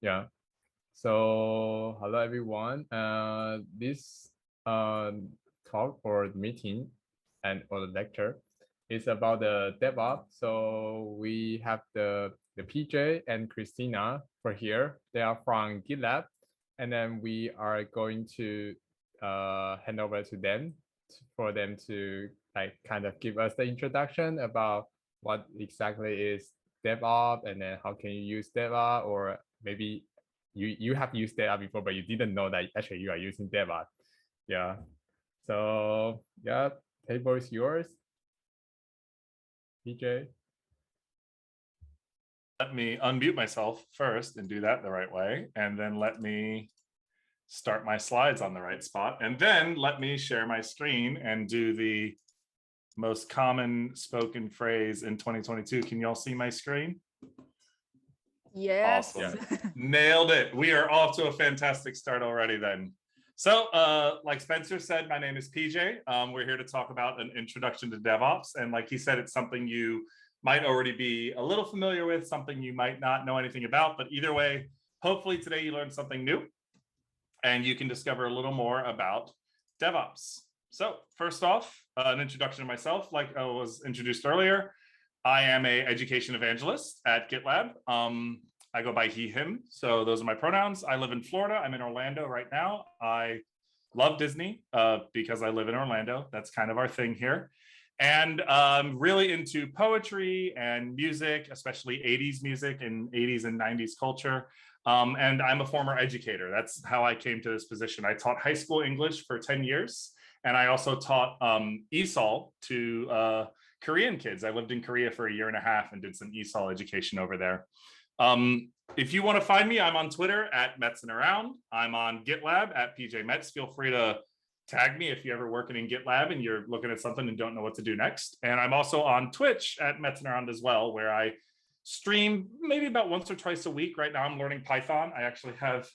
Yeah. So hello everyone. This talk or meeting or the lecture is about the DevOps. So we have the PJ and Christina for here. They are from GitLab, and then we are going to hand over to them for them to like kind of give us the introduction about what exactly is DevOps, and then how can you use DevOps, or maybe you have used DevOps before, but you didn't know that actually you are using DevOps. Yeah. So yeah, table is yours, PJ. Let me unmute myself first and do that the right way. And then let me start my slides on the right spot. And then let me share my screen and do the most common spoken phrase in 2022. Can y'all see my screen? Yes. Awesome. Nailed it. We are off to a fantastic start already then. So like Spencer said, my name is PJ. We're here to talk about an introduction to DevOps. And like he said, it's something you might already be a little familiar with, something you might not know anything about. But either way, hopefully today you learned something new and you can discover a little more about DevOps. So first off, an introduction to myself, like I was introduced earlier. I am an education evangelist at GitLab. I go by he, him. So those are my pronouns. I live in Florida. I'm in Orlando right now. I love Disney because I live in Orlando. That's kind of our thing here. And really into poetry and music, especially 80s music and 80s and 90s culture. And I'm a former educator. That's how I came to this position. I taught high school English for 10 years. And I also taught ESOL to Korean kids. I lived in Korea for 1.5 years and did some ESOL education over there. If you want to find me, I'm on Twitter at Mets and Around. I'm on GitLab at PJ Mets. Feel free to tag me if you're ever working in GitLab and you're looking at something and don't know what to do next. And I'm also on Twitch at Mets and Around as well, where I stream maybe about once or twice a week. Right now I'm learning Python. I actually have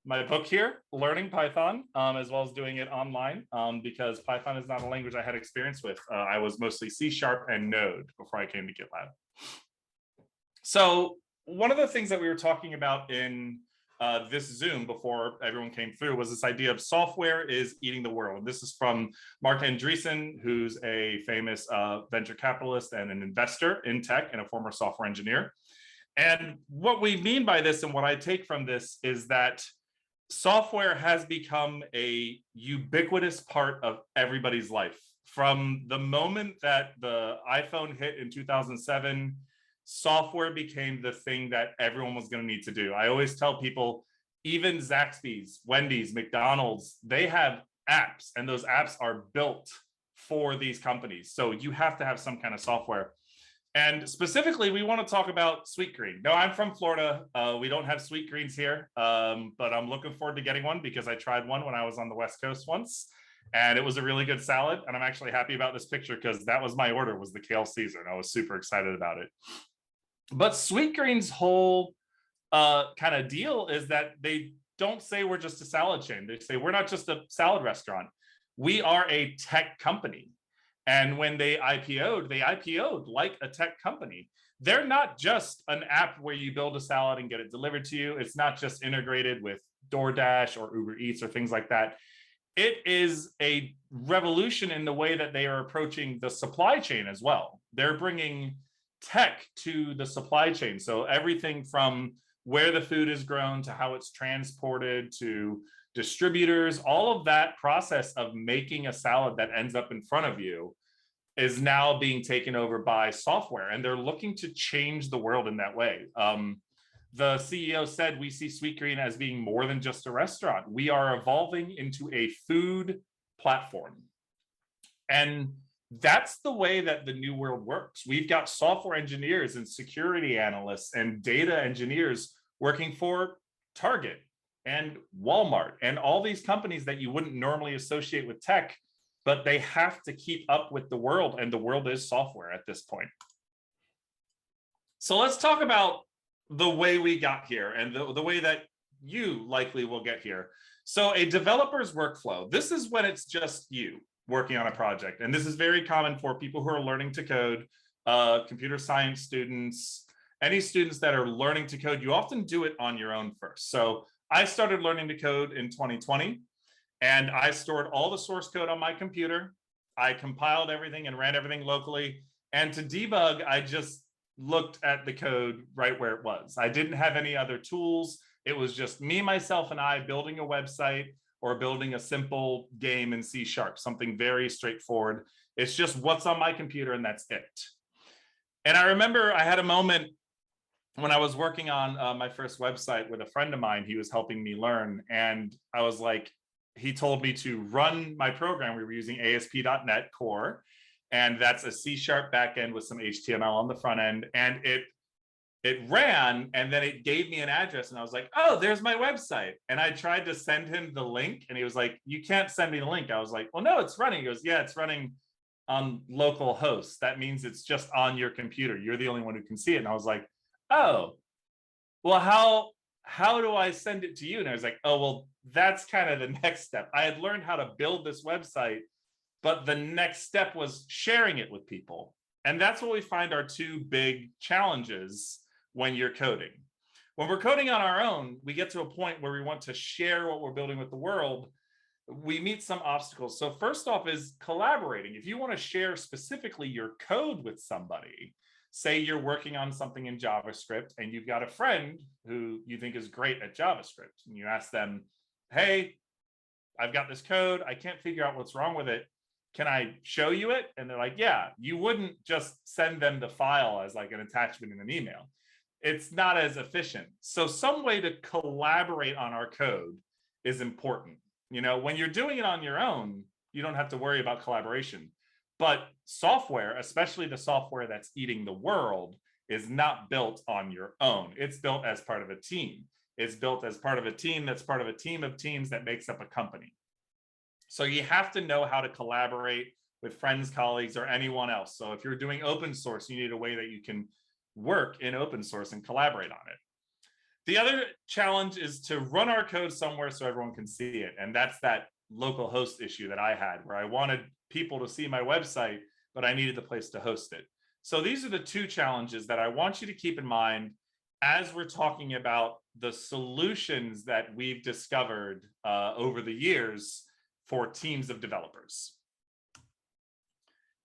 my book here, Learning Python, as well as doing it online because Python is not a language I had experience with. I was mostly C# and Node before I came to GitLab. So one of the things that we were talking about in this Zoom before everyone came through was this idea of software is eating the world. This is from Mark Andreessen, who's a famous venture capitalist and an investor in tech and a former software engineer. And what we mean by this and what I take from this is that software has become a ubiquitous part of everybody's life. From the moment that the iPhone hit in 2007, software became the thing that everyone was going to need to do. I always tell people, even Zaxby's, Wendy's, McDonald's, they have apps, and those apps are built for these companies. So you have to have some kind of software. And specifically, we want to talk about Sweetgreen. No, I'm from Florida. We don't have Sweetgreens here, but I'm looking forward to getting one because I tried one when I was on the West Coast once. And it was a really good salad. And I'm actually happy about this picture because that was my order, was the kale Caesar. And I was super excited about it. But Sweetgreen's whole kind of deal is that they don't say we're just a salad chain. They say we're not just a salad restaurant. We are a tech company. And when they IPO'd like a tech company. They're not just an app where you build a salad and get it delivered to you. It's not just integrated with DoorDash or Uber Eats or things like that. It is a revolution in the way that they are approaching the supply chain as well. They're bringing tech to the supply chain. So everything from where the food is grown to how it's transported to distributors, all of that process of making a salad that ends up in front of you is now being taken over by software. And they're looking to change the world in that way. The CEO said, we see Sweetgreen as being more than just a restaurant. We are evolving into a food platform. And that's the way that the new world works. We've got software engineers and security analysts and data engineers working for Target and Walmart and all these companies that you wouldn't normally associate with tech, but they have to keep up with the world, and the world is software at this point. So let's talk about the way we got here and the way that you likely will get here. So a developer's workflow, this is when it's just you working on a project. And this is very common for people who are learning to code, computer science students, any students that are learning to code, you often do it on your own first. So I started learning to code in 2020, and I stored all the source code on my computer. I compiled everything and ran everything locally. And to debug, I just looked at the code right where it was. I didn't have any other tools. It was just me, myself, and I building a website or building a simple game in C#, something very straightforward. It's just what's on my computer, and that's it. And I remember I had a moment when I was working on my first website with a friend of mine. He was helping me learn, and I was like, he told me to run my program. We were using ASP.NET Core, and that's a C# backend with some HTML on the front end. And it ran, and then it gave me an address, and I was like, oh, there's my website. And I tried to send him the link, and he was like, you can't send me the link. I was like, well, no, it's running. He goes, yeah, it's running on local host. That means it's just on your computer. You're the only one who can see it. And I was like, oh, well, how do I send it to you? And I was like, oh, well, that's kind of the next step. I had learned how to build this website, but the next step was sharing it with people. And that's what we find are two big challenges when you're coding. When we're coding on our own, we get to a point where we want to share what we're building with the world. We meet some obstacles. So first off is collaborating. If you want to share specifically your code with somebody, say you're working on something in JavaScript and you've got a friend who you think is great at JavaScript, and you ask them, hey, I've got this code. I can't figure out what's wrong with it. Can I show you it? And they're like, yeah. You wouldn't just send them the file as like an attachment in an email. It's not as efficient. So some way to collaborate on our code is important. You know, when you're doing it on your own, you don't have to worry about collaboration. But software, especially the software that's eating the world, is not built on your own. It's built as part of a team. It's built as part of a team that's part of a team of teams that makes up a company. So you have to know how to collaborate with friends, colleagues, or anyone else. So if you're doing open source, you need a way that you can work in open source and collaborate on it. The other challenge is to run our code somewhere so everyone can see it. And that's that local host issue that I had, where I wanted people to see my website, but I needed the place to host it. So these are the two challenges that I want you to keep in mind as we're talking about the solutions that we've discovered over the years for teams of developers.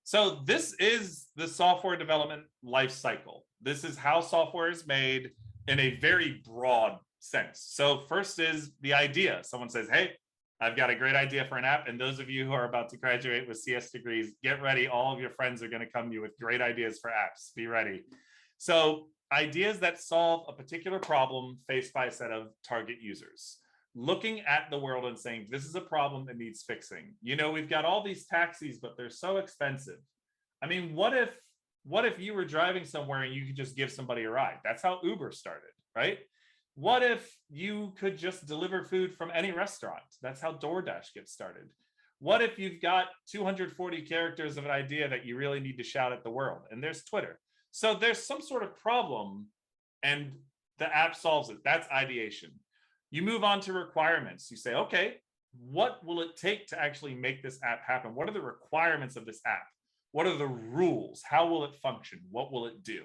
So this is the software development life cycle. This is how software is made in a very broad sense. So first is the idea. Someone says, hey, I've got a great idea for an app. And those of you who are about to graduate with CS degrees, get ready. All of your friends are going to come to you with great ideas for apps. Be ready. So ideas that solve a particular problem faced by a set of target users. Looking at the world and saying, this is a problem that needs fixing. You know, we've got all these taxis, but they're so expensive. I mean, what if you were driving somewhere and you could just give somebody a ride? That's how Uber started, right? What if you could just deliver food from any restaurant? That's how DoorDash gets started. What if you've got 240 characters of an idea that you really need to shout at the world? And there's Twitter. So there's some sort of problem and the app solves it. That's ideation. You move on to requirements. You say, okay, what will it take to actually make this app happen? What are the requirements of this app? What are the rules? How will it function? What will it do?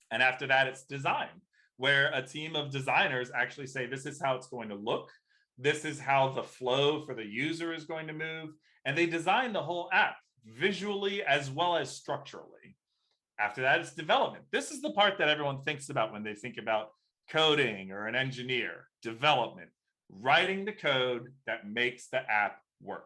And after that, it's design, where a team of designers actually say, this is how it's going to look. This is how the flow for the user is going to move. And they design the whole app visually as well as structurally. After that, it's development. This is the part that everyone thinks about when they think about coding or an engineer. Development, writing the code that makes the app work.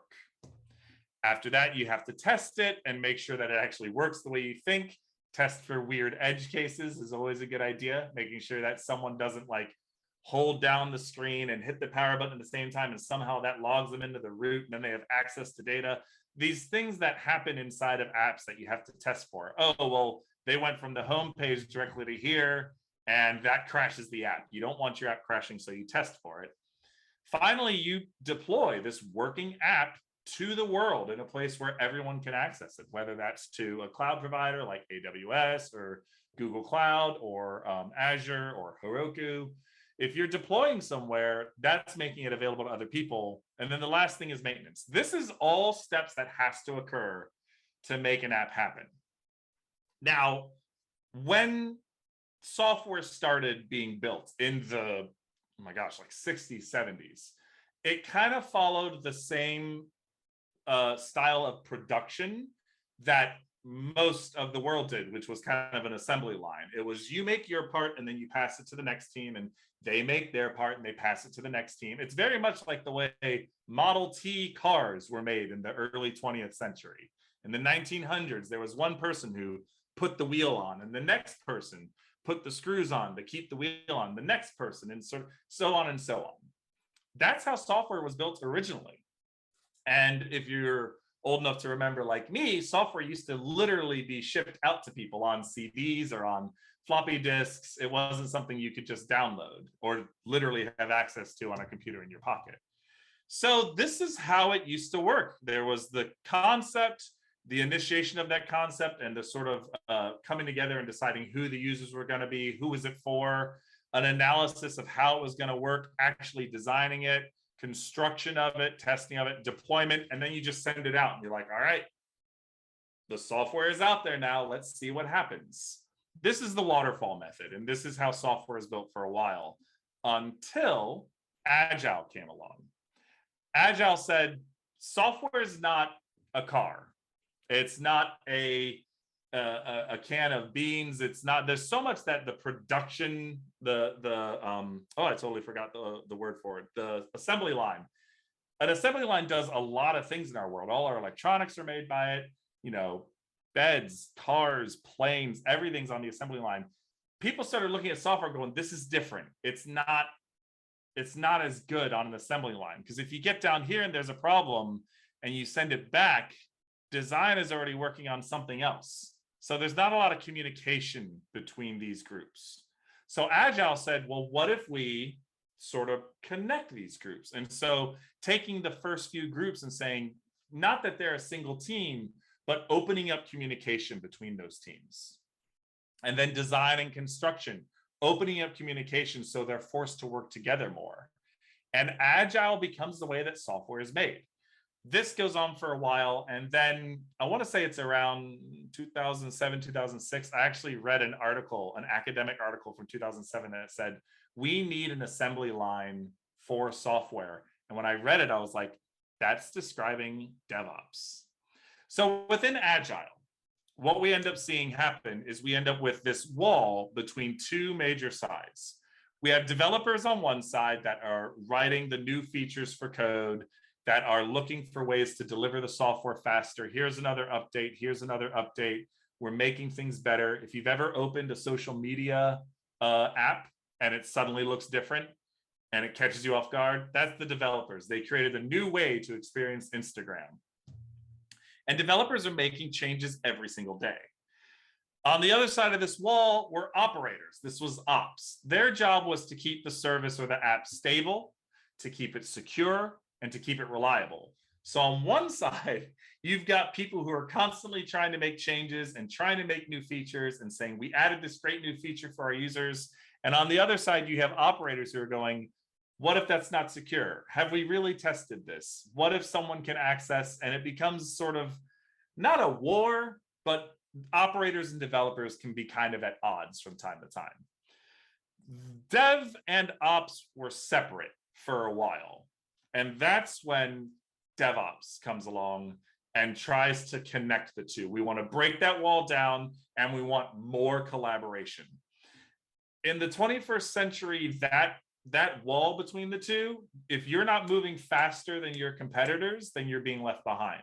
After that, you have to test it and make sure that it actually works the way you think. Test for weird edge cases is always a good idea, making sure that someone doesn't like hold down the screen and hit the power button at the same time and somehow that logs them into the root and then they have access to data. These things that happen inside of apps that you have to test for. Oh, well, they went from the home page directly to here and that crashes the app. You don't want your app crashing, so you test for it. Finally, you deploy this working app to the world in a place where everyone can access it, whether that's to a cloud provider like AWS or Google Cloud or Azure or Heroku. If you're deploying somewhere, that's making it available to other people. And then the last thing is maintenance. This is all steps that has to occur to make an app happen. Now, when software started being built in the, oh my gosh, like 60s, 70s, it kind of followed the same style of production that most of the world did, which was kind of an assembly line. It was you make your part and then you pass it to the next team, and they make their part and they pass it to the next team. It's very much like the way Model T cars were made in the early 20th century. In the 1900s, there was one person who put the wheel on, and the next person put the screws on to keep the wheel on, the next person, and so on and so on. That's how software was built originally. And if you're old enough to remember, like me, software used to literally be shipped out to people on CDs or on floppy disks. It wasn't something you could just download or literally have access to on a computer in your pocket. So this is how it used to work. There was the concept, the initiation of that concept, and the sort of coming together and deciding who the users were going to be, who was it for, an analysis of how it was going to work, actually designing it, construction of it, testing of it, deployment, and then you just send it out and you're like, all right, the software is out there now, let's see what happens. This is the waterfall method, and this is how software is built for a while until Agile came along. Agile said, software is not a car. It's not a can of beans. It's not, there's so much that the production, oh, I totally forgot the word for it, the assembly line. An assembly line does a lot of things in our world. All our electronics are made by it, you know, beds, cars, planes, everything's on the assembly line. People started looking at software going, this is different. It's not as good on an assembly line, because if you get down here and there's a problem and you send it back, design is already working on something else. So there's not a lot of communication between these groups. So Agile said, well, what if we sort of connect these groups? And so taking the first few groups and saying, not that they're a single team, but opening up communication between those teams. And then design and construction, opening up communication so they're forced to work together more. And Agile becomes the way that software is made. This goes on for a while, and then I want to say it's around 2007, 2006. I actually read an article, an academic article from 2007 that said, we need an assembly line for software. And when I read it, I was like, that's describing DevOps. So within Agile, what we end up seeing happen is we end up with this wall between two major sides. We have developers on one side that are writing the new features for code, that are looking for ways to deliver the software faster. Here's another update. Here's another update. We're making things better. If you've ever opened a social media app and it suddenly looks different and it catches you off guard, that's the developers. They created a new way to experience Instagram. And developers are making changes every single day. On the other side of this wall were operators. This was ops. Their job was to keep the service or the app stable, to keep it secure, and to keep it reliable. So on one side, you've got people who are constantly trying to make changes and trying to make new features and saying, we added this great new feature for our users. And on the other side, you have operators who are going, what if that's not secure? Have we really tested this? What if someone can access? And it becomes sort of not a war, but operators and developers can be kind of at odds from time to time. Dev and ops were separate for a while. And that's when DevOps comes along and tries to connect the two. We want to break that wall down, and we want more collaboration. In the 21st century, that wall between the two, if you're not moving faster than your competitors, then you're being left behind.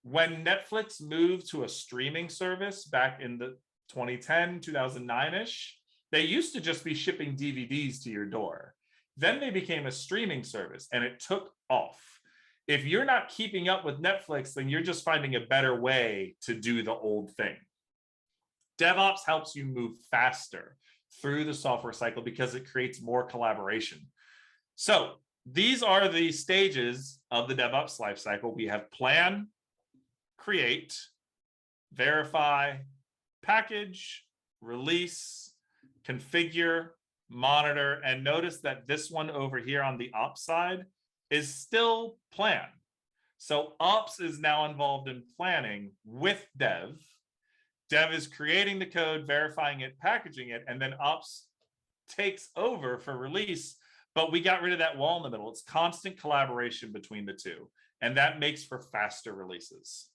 When Netflix moved to a streaming service back in the 2010, 2009-ish, they used to just be shipping DVDs to your door. Then they became a streaming service, and it took off. If you're not keeping up with Netflix, then you're just finding a better way to do the old thing. DevOps helps you move faster through the software cycle because it creates more collaboration. So these are the stages of the DevOps lifecycle. We have plan, create, verify, package, release, configure, monitor, and notice that this one over here on the ops side is still plan. So ops is now involved in planning with dev, Dev is creating the code, verifying it, packaging it, and then ops takes over for release. But we got rid of that wall in the middle. It's constant collaboration between the two, and that makes for faster releases.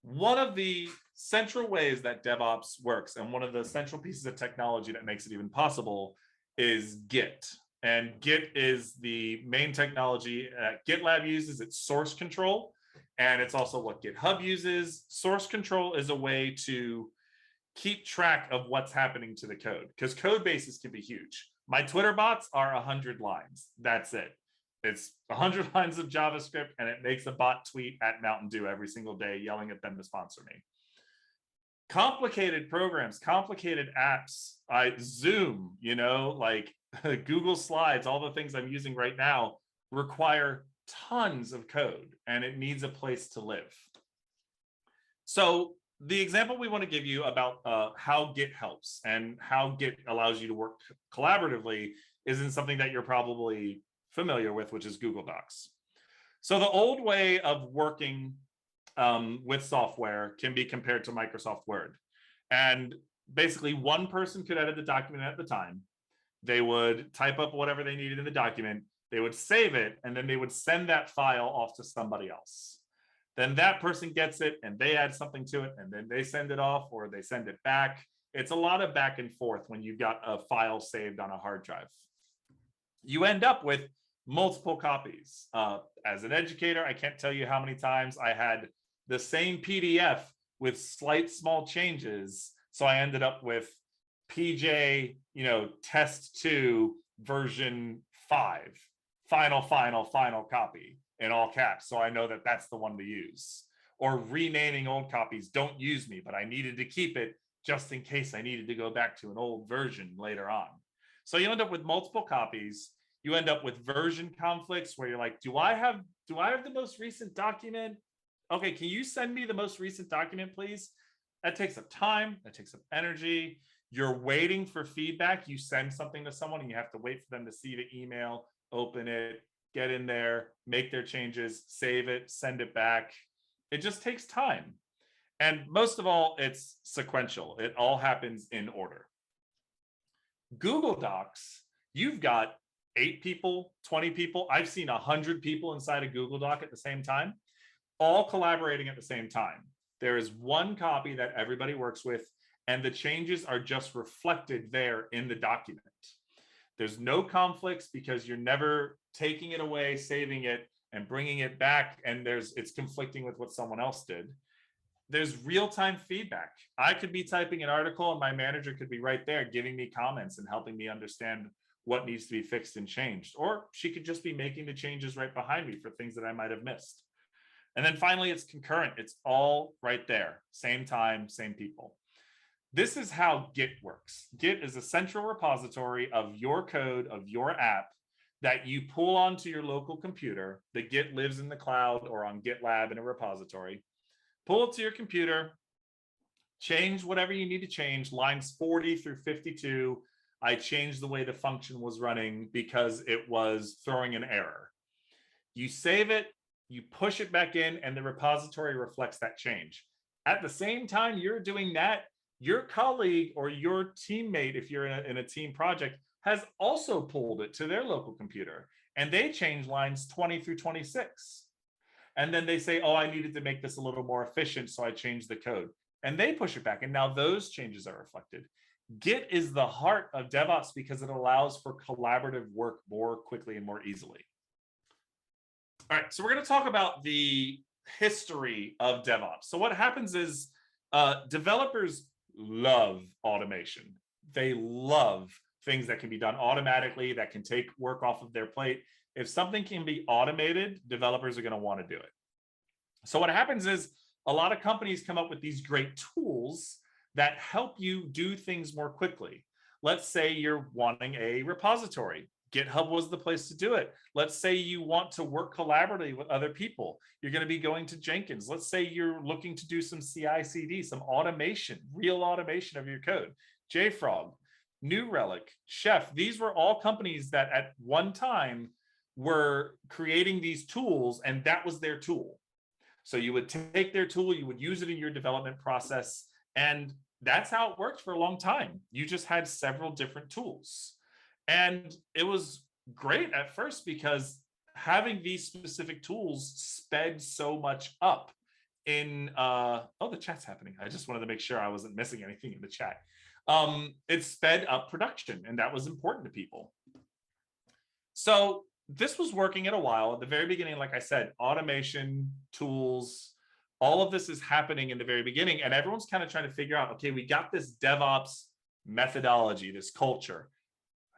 One of the central ways that DevOps works, and one of the central pieces of technology that makes it even possible, is Git. And Git is the main technology GitLab uses. It's source control, and it's also what GitHub uses. Source control is a way to keep track of what's happening to the code, because code bases can be huge. My Twitter bots are 100 lines. That's it. It's 100 lines of JavaScript, and it makes a bot tweet at Mountain Dew every single day, yelling at them to sponsor me. Complicated programs, complicated apps, Zoom, like Google Slides, all the things I'm using right now require tons of code, and it needs a place to live. So the example we want to give you about how Git helps and how Git allows you to work collaboratively isn't something that you're probably familiar with, which is Google Docs. So the old way of working with software can be compared to Microsoft Word. And basically one person could edit the document at the time. They would type up whatever they needed in the document, they would save it, and then they would send that file off to somebody else. Then that person gets it and they add something to it, and then they send it off or they send it back. It's a lot of back and forth when you've got a file saved on a hard drive. You end up with multiple copies. As an educator, I can't tell you how many times I had the same PDF with slight small changes. So I ended up with PJ, test 2 version 5, final copy in all caps. So I know that that's the one to use. Or renaming old copies, don't use me, but I needed to keep it just in case I needed to go back to an old version later on. So you end up with multiple copies. You end up with version conflicts where you're like, do I have the most recent document? Okay, can you send me the most recent document, please? That takes up time, that takes up energy. You're waiting for feedback. You send something to someone and you have to wait for them to see the email, open it, get in there, make their changes, save it, send it back. It just takes time. And most of all, it's sequential. It all happens in order. Google Docs, you've got 8 people, 20 people. I've seen 100 people inside a Google Doc at the same time, all collaborating at the same time. There is one copy that everybody works with, and the changes are just reflected there in the document. There's no conflicts because you're never taking it away, saving it, and bringing it back, and it's conflicting with what someone else did. There's real-time feedback. I could be typing an article and my manager could be right there giving me comments and helping me understand what needs to be fixed and changed. Or she could just be making the changes right behind me for things that I might have missed. And then finally, it's concurrent. It's all right there. Same time, same people. This is how Git works. Git is a central repository of your code, of your app, that you pull onto your local computer. The Git lives in the cloud or on GitLab in a repository. Pull it to your computer, change whatever you need to change, lines 40 through 52. I changed the way the function was running because it was throwing an error. You save it, you push it back in, and the repository reflects that change. At the same time you're doing that, your colleague or your teammate, if you're in a team project, has also pulled it to their local computer, and they change lines 20 through 26. And then they say, oh, I needed to make this a little more efficient, so I changed the code. And they push it back, and now those changes are reflected. Git is the heart of DevOps because it allows for collaborative work more quickly and more easily. All right, so we're going to talk about the history of DevOps. So what happens is developers love automation. They love things that can be done automatically, that can take work off of their plate. If something can be automated, developers are going to want to do it. So what happens is a lot of companies come up with these great tools that help you do things more quickly. Let's say you're wanting a repository. GitHub was the place to do it. Let's say you want to work collaboratively with other people. You're going to be going to Jenkins. Let's say you're looking to do some CI/CD, some automation, real automation of your code. JFrog, New Relic, Chef. These were all companies that at one time were creating these tools, and that was their tool. So you would take their tool, you would use it in your development process, And that's how it worked for a long time. You just had several different tools. And it was great at first because having these specific tools sped so much up in oh, the chat's happening. I just wanted to make sure I wasn't missing anything in the chat. It sped up production, and that was important to people. So this was working in a while. At the very beginning, like I said, automation, tools, all of this is happening in the very beginning, and everyone's kind of trying to figure out, okay, we got this DevOps methodology, this culture.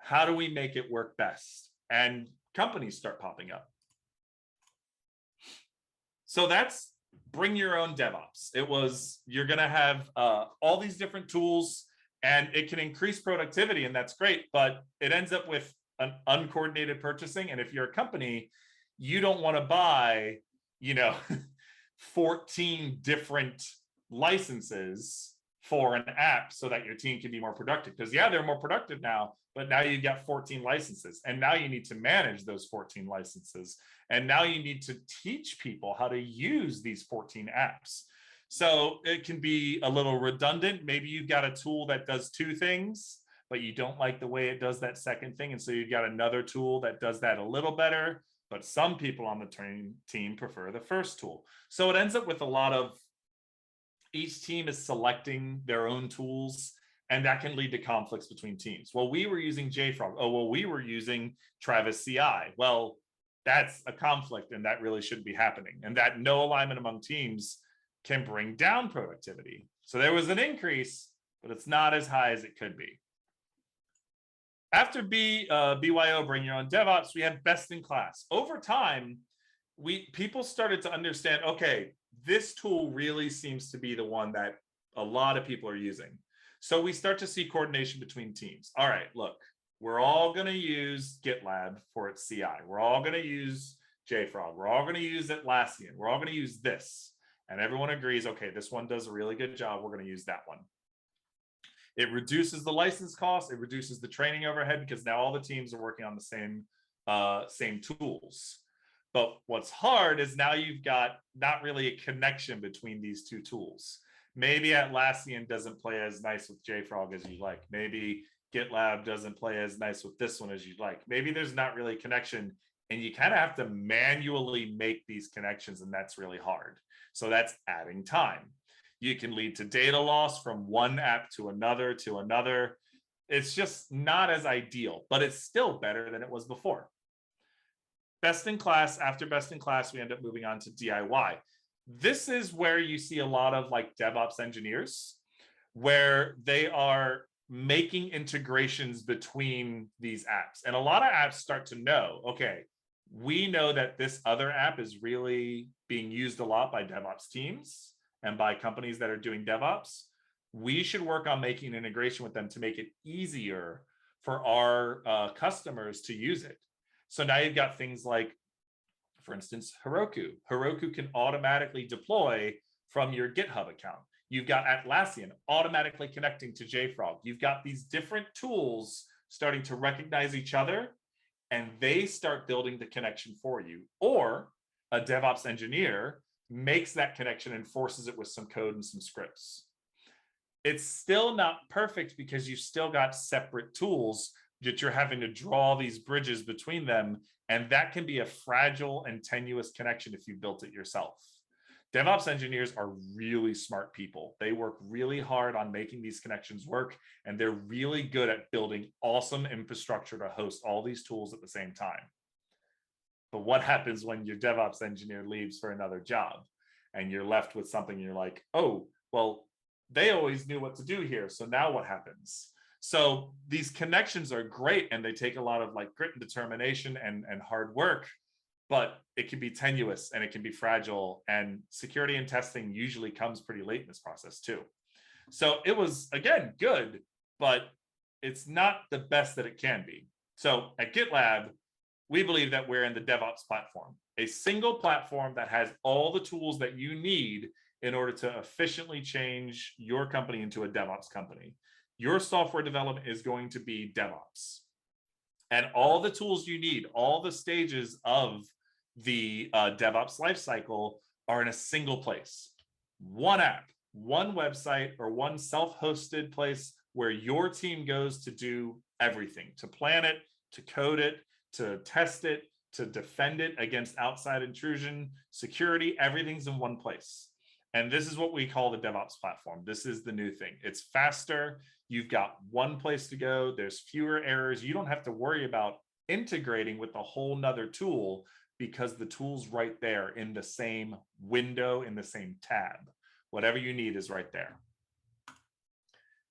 How do we make it work best? And companies start popping up. So that's bring your own DevOps. It was, you're going to have all these different tools, and it can increase productivity, and that's great, but it ends up with an uncoordinated purchasing. And if you're a company, you don't want to buy, 14 different licenses for an app so that your team can be more productive. Because yeah, they're more productive now, but now you've got 14 licenses, and now you need to manage those 14 licenses. And now you need to teach people how to use these 14 apps. So it can be a little redundant. Maybe you've got a tool that does two things, but you don't like the way it does that second thing. And so you've got another tool that does that a little better, but some people on the team prefer the first tool. So it ends up with a lot of, each team is selecting their own tools, and that can lead to conflicts between teams. Well, we were using JFrog. Oh, well, we were using Travis CI. Well, that's a conflict, and that really shouldn't be happening. And that no alignment among teams can bring down productivity. So there was an increase, but it's not as high as it could be. After BYO, bring your own DevOps, we have best in class. Over time, people started to understand, okay, this tool really seems to be the one that a lot of people are using. So we start to see coordination between teams. All right, look, we're all going to use GitLab for its CI. We're all going to use JFrog. We're all going to use Atlassian. We're all going to use this. And everyone agrees, okay, this one does a really good job. We're going to use that one. It reduces the license cost. It reduces the training overhead because now all the teams are working on the same tools. But what's hard is now you've got not really a connection between these two tools. Maybe Atlassian doesn't play as nice with JFrog as you like. Maybe GitLab doesn't play as nice with this one as you'd like. Maybe there's not really a connection, and you kind of have to manually make these connections, and that's really hard. So that's adding time. You can lead to data loss from one app to another to another. It's just not as ideal, but it's still better than it was before. Best in class, after best in class, we end up moving on to DIY. This is where you see a lot of like DevOps engineers, where they are making integrations between these apps. And a lot of apps start to know, okay, we know that this other app is really being used a lot by DevOps teams and by companies that are doing DevOps. We should work on making an integration with them to make it easier for our customers to use it. So now you've got things like, for instance, Heroku. Heroku can automatically deploy from your GitHub account. You've got Atlassian automatically connecting to JFrog. You've got these different tools starting to recognize each other, and they start building the connection for you. Or a DevOps engineer makes that connection and forces it with some code and some scripts. It's still not perfect because you've still got separate tools that you're having to draw these bridges between them. And that can be a fragile and tenuous connection if you built it yourself. DevOps engineers are really smart people. They work really hard on making these connections work, and they're really good at building awesome infrastructure to host all these tools at the same time. But what happens when your DevOps engineer leaves for another job and you're left with something you're like, oh, well, they always knew what to do here. So now what happens? So these connections are great, and they take a lot of like grit and determination and hard work, but it can be tenuous and it can be fragile, and security and testing usually comes pretty late in this process too. So it was, again, good, but it's not the best that it can be. So at GitLab, we believe that we're in the DevOps platform, a single platform that has all the tools that you need in order to efficiently change your company into a DevOps company. Your software development is going to be DevOps. And all the tools you need, all the stages of the DevOps lifecycle are in a single place. One app, one website or one self-hosted place where your team goes to do everything, to plan it, to code it, to test it, to defend it against outside intrusion, security, everything's in one place. And this is what we call the DevOps platform. This is the new thing. It's faster. You've got one place to go. There's fewer errors. You don't have to worry about integrating with a whole nother tool because the tool's right there in the same window, in the same tab. Whatever you need is right there.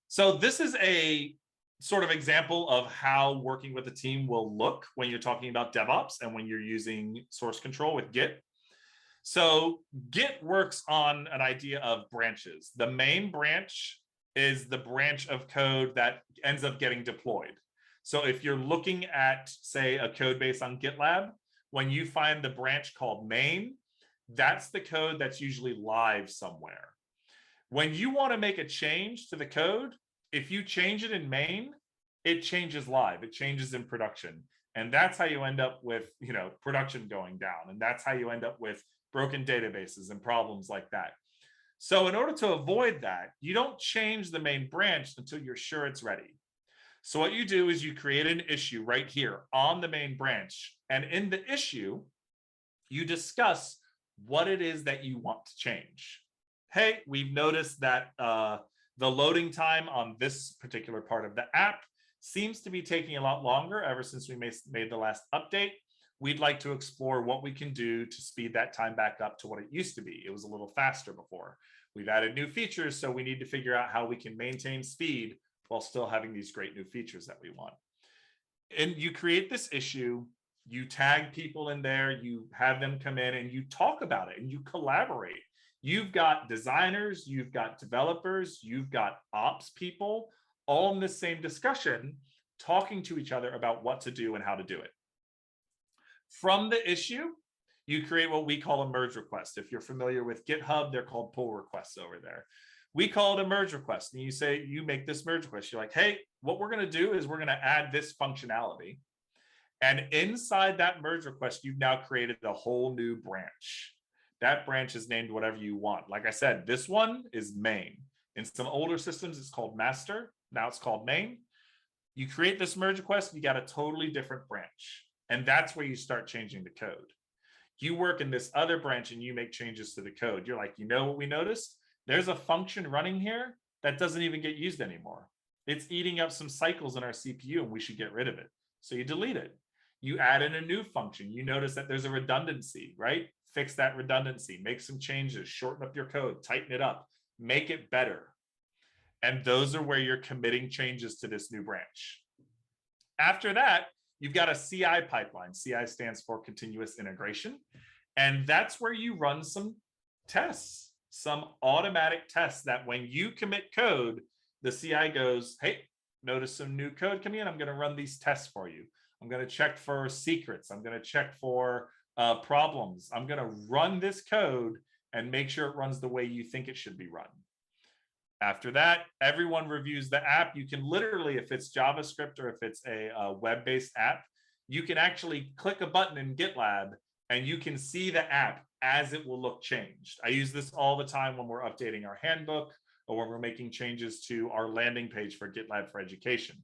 So this is a sort of example of how working with a team will look when you're talking about DevOps and when you're using source control with Git. So Git works on an idea of branches. The main branch is the branch of code that ends up getting deployed. So if you're looking at, say, a code base on GitLab, when you find the branch called main, that's the code that's usually live somewhere. When you want to make a change to the code, if you change it in main, it changes live, it changes in production. And that's how you end up with, production going down. And that's how you end up with broken databases and problems like that. So in order to avoid that, you don't change the main branch until you're sure it's ready. So what you do is you create an issue right here on the main branch. And in the issue, you discuss what it is that you want to change. Hey, we've noticed that the loading time on this particular part of the app seems to be taking a lot longer ever since we made the last update. We'd like to explore what we can do to speed that time back up to what it used to be. It was a little faster before. We've added new features, so we need to figure out how we can maintain speed while still having these great new features that we want. And you create this issue, you tag people in there, you have them come in and you talk about it and you collaborate. You've got designers, you've got developers, you've got ops people, all in the same discussion, talking to each other about what to do and how to do it. From the issue, you create what we call a merge request. If you're familiar with GitHub, they're called pull requests over there. We call it a merge request. And you say, you make this merge request. You're like, hey, what we're going to do is we're going to add this functionality. And inside that merge request, you've now created a whole new branch. That branch is named whatever you want. Like I said, this one is main. In some older systems, it's called master. Now it's called main. You create this merge request, you got a totally different branch. And that's where you start changing the code. You work in this other branch and you make changes to the code. You're like, you know what we noticed? There's a function running here that doesn't even get used anymore. It's eating up some cycles in our CPU and we should get rid of it. So you delete it. You add in a new function. You notice that there's a redundancy, right? Fix that redundancy, make some changes, shorten up your code, tighten it up, make it better. And those are where you're committing changes to this new branch. After that, you've got a CI pipeline. CI stands for continuous integration. And that's where you run some tests, some automatic tests that when you commit code, the CI goes, hey, notice some new code coming in. I'm going to run these tests for you. I'm going to check for secrets. I'm going to check for problems. I'm going to run this code and make sure it runs the way you think it should be run. After that, everyone reviews the app. You can literally, if it's JavaScript or if it's a web-based app, you can actually click a button in GitLab and you can see the app as it will look changed. I use this all the time when we're updating our handbook or when we're making changes to our landing page for GitLab for Education.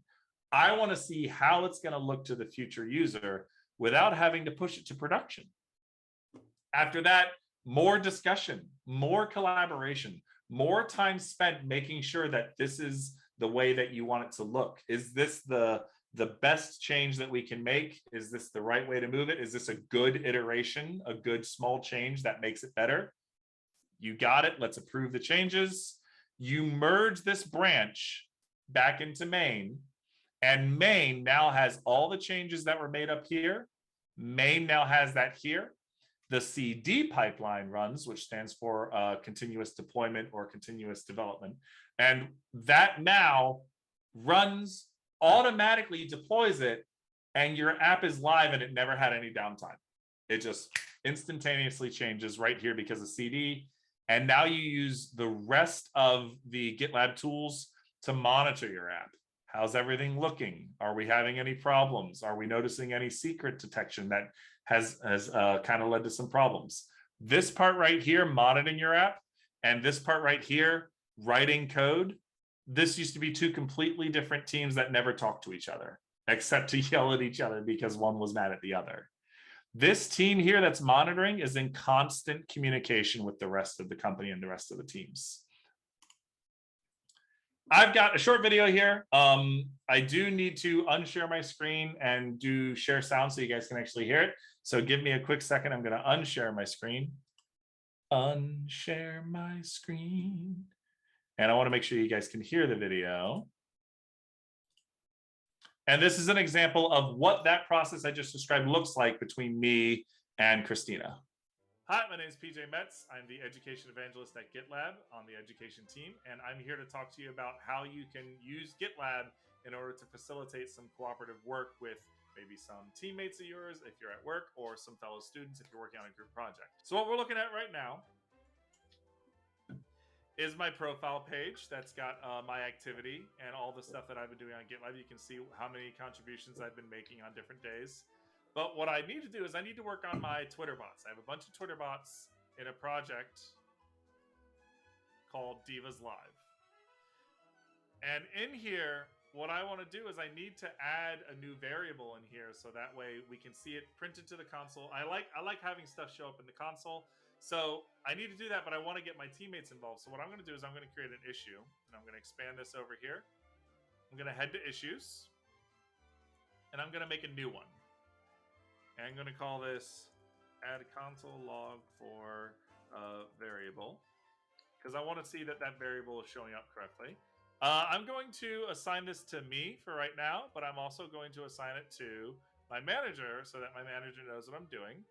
I want to see how it's going to look to the future user without having to push it to production. After that, more discussion, more collaboration, more time spent making sure that this is the way that you want it to look. Is this the best change that we can make? Is this the right way to move it? Is this a good iteration, a good small change that makes it better? You got it. Let's approve the changes. You merge this branch back into main, and main now has all the changes that were made up here. Main now has that here. The CD pipeline runs, which stands for continuous deployment or continuous development. And that now runs, automatically deploys it, and your app is live and it never had any downtime. It just instantaneously changes right here because of CD. And now you use the rest of the GitLab tools to monitor your app. How's everything looking? Are we having any problems? Are we noticing any secret detection that has kind of led to some problems? This part right here, monitoring your app, And this part right here, writing code, this used to be two completely different teams that never talked to each other, except to yell at each other because one was mad at the other. This team here that's monitoring is in constant communication with the rest of the company and the rest of the teams. I've got a short video here. I do need to unshare my screen and do share sound so you guys can actually hear it. So give me a quick second. I'm going to unshare my screen. Unshare my screen. And I want to make sure you guys can hear the video. And this is an example of what that process I just described looks like between me and Christina. Hi, my name is PJ Metz. I'm the education evangelist at GitLab on the education team, and I'm here to talk to you about how you can use GitLab in order to facilitate some cooperative work with maybe some teammates of yours if you're at work, or some fellow students if you're working on a group project. So what we're looking at right now is my profile page that's got my activity and all the stuff that I've been doing on GitLab. You can see how many contributions I've been making on different days. But what I need to do is I need to work on my Twitter bots. I have a bunch of Twitter bots in a project called Divas Live. And in here, what I want to do is I need to add a new variable in here so that way we can see it printed to the console. I like having stuff show up in the console. So I need to do that, but I want to get my teammates involved. So what I'm going to do is I'm going to create an issue, and I'm going to expand this over here. I'm going to head to issues, and I'm going to make a new one. And I'm going to call this add console log for variable, because I want to see that that variable is showing up correctly. I'm going to assign this to me for right now, but I'm also going to assign it to my manager so that my manager knows what I'm doing.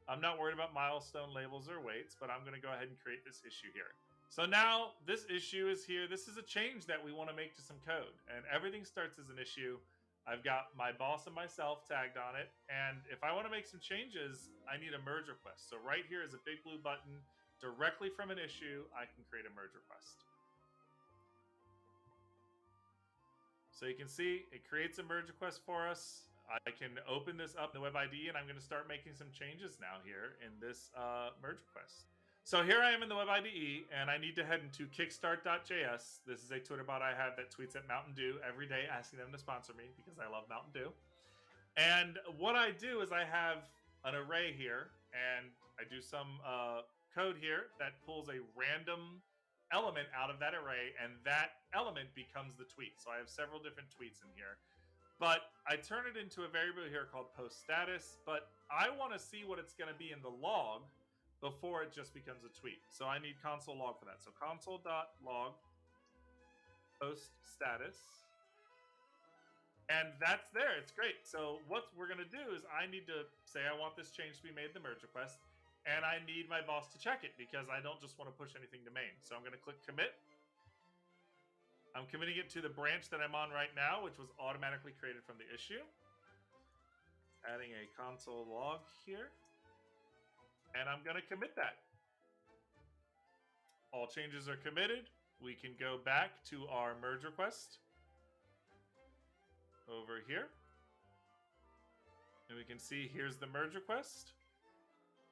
I'm not worried about milestone labels or weights, but I'm going to go ahead and create this issue here. So now this issue is here. This is a change that we want to make to some code, and everything starts as an issue. I've got my boss and myself tagged on it. And if I want to make some changes, I need a merge request. So right here is a big blue button. Directly from an issue, I can create a merge request. So you can see it creates a merge request for us. I can open this up in the web ID, and I'm going to start making some changes now here in this merge request. So here I am in the web IDE, and I need to head into kickstart.js. This is a Twitter bot I have that tweets at Mountain Dew every day asking them to sponsor me because I love Mountain Dew. And what I do is I have an array here, and I do some code here that pulls a random element out of that array, and that element becomes the tweet. So I have several different tweets in here. But I turn it into a variable here called post status, but I want to see what it's going to be in the log before it just becomes a tweet. So I need console log for that. So console.log post status. And that's there. It's great. So what we're going to do is I need to say I want this change to be made in the merge request, and I need my boss to check it because I don't just want to push anything to main. So I'm going to click commit. I'm committing it to the branch that I'm on right now, which was automatically created from the issue. Adding a console log here. And I'm going to commit that. All changes are committed. We can go back to our merge request over here. And we can see here's the merge request.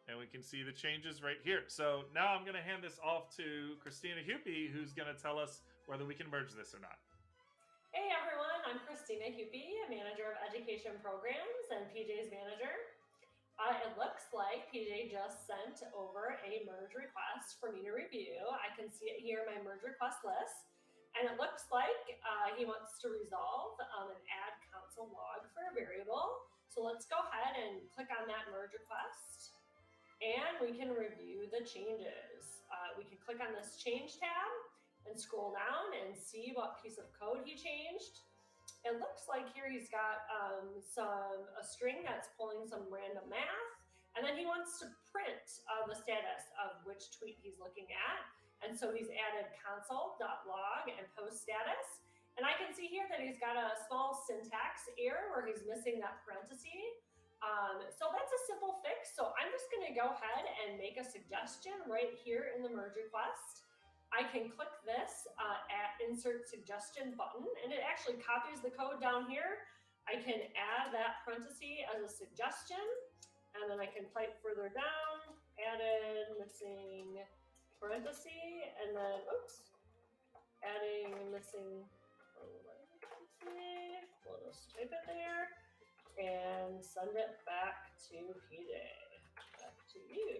And we can see the changes right here. So now I'm going to hand this off to Christina Huppy, who's going to tell us whether we can merge this or not. Hey everyone, I'm Christina Huppy, manager of education programs and PJ's manager. It looks like PJ just sent over a merge request for me to review. I can see it here in my merge request list. And it looks like he wants to resolve an add console log for a variable. So let's go ahead and click on that merge request. And we can review the changes. We can click on this change tab and scroll down and see what piece of code he changed. It looks like here he's got a string that's pulling some random math, and then he wants to print the status of which tweet he's looking at. And so he's added console.log and post status. And I can see here that he's got a small syntax error where he's missing that parenthesis. So that's a simple fix. So I'm just going to go ahead and make a suggestion right here in the merge request. I can click this at insert suggestion button, and it actually copies the code down here. I can add that parenthesis as a suggestion, and then I can type further down, added missing parenthesis, and then, oops, adding missing parenthesis. We'll just type it there and send it back to PJ. Back to you.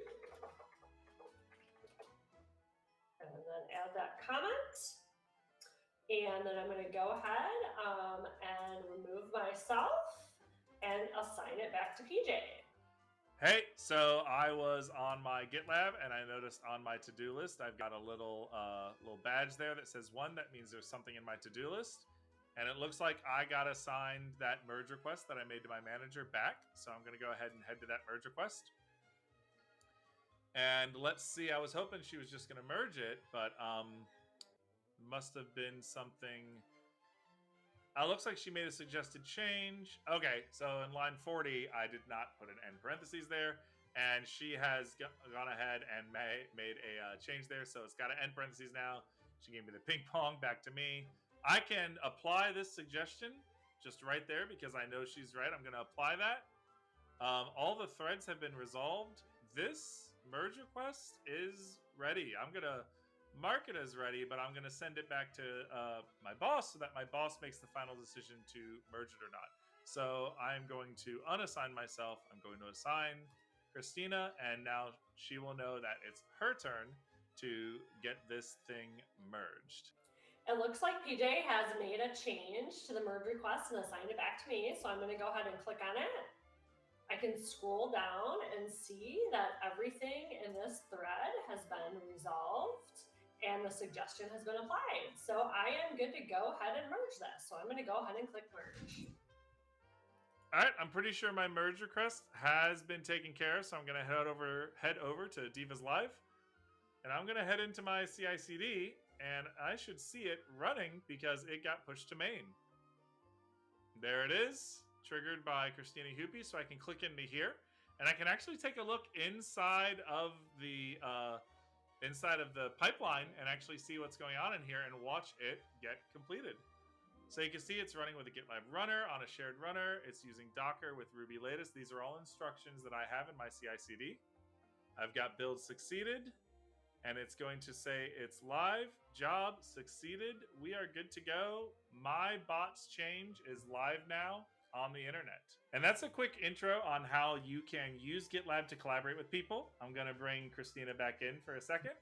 And then add that comment. And then I'm going to go ahead and remove myself and assign it back to PJ. Hey, so I was on my GitLab and I noticed on my to-do list I've got a little badge there that says 1. That means there's something in my to-do list. And it looks like I got assigned that merge request that I made to my manager back. So I'm going to go ahead and head to that merge request. And let's see, I was hoping she was just going to merge it, but must have been something. It looks like she made a suggested change. Okay, so in line 40, I did not put an end parentheses there. And she has gone ahead and made a change there. So it's got an end parentheses now. She gave me the ping pong back to me. I can apply this suggestion just right there because I know she's right. I'm going to apply that. All the threads have been resolved. This merge request is ready. I'm going to mark it as ready, but I'm going to send it back to my boss so that my boss makes the final decision to merge it or not. So I'm going to unassign myself. I'm going to assign Christina, and now she will know that it's her turn to get this thing merged. It looks like PJ has made a change to the merge request and assigned it back to me. So I'm going to go ahead and click on it. I can scroll down and see that everything in this thread has been resolved and the suggestion has been applied. So I am good to go ahead and merge this. So I'm going to go ahead and click merge. All right, I'm pretty sure my merge request has been taken care of. So I'm going to head over to Divas Live. And I'm going to head into my CI/CD. And I should see it running because it got pushed to main. There it is, triggered by Christina Hoopy. So I can click into here, and I can actually take a look inside of the pipeline and actually see what's going on in here and watch it get completed. So you can see it's running with a GitLab runner on a shared runner. It's using Docker with Ruby latest. These are all instructions that I have in my CI/CD. I've got build succeeded. And it's going to say it's live, job succeeded. We are good to go. My bot's change is live now on the internet. And that's a quick intro on how you can use GitLab to collaborate with people. I'm going to bring Christina back in for a second.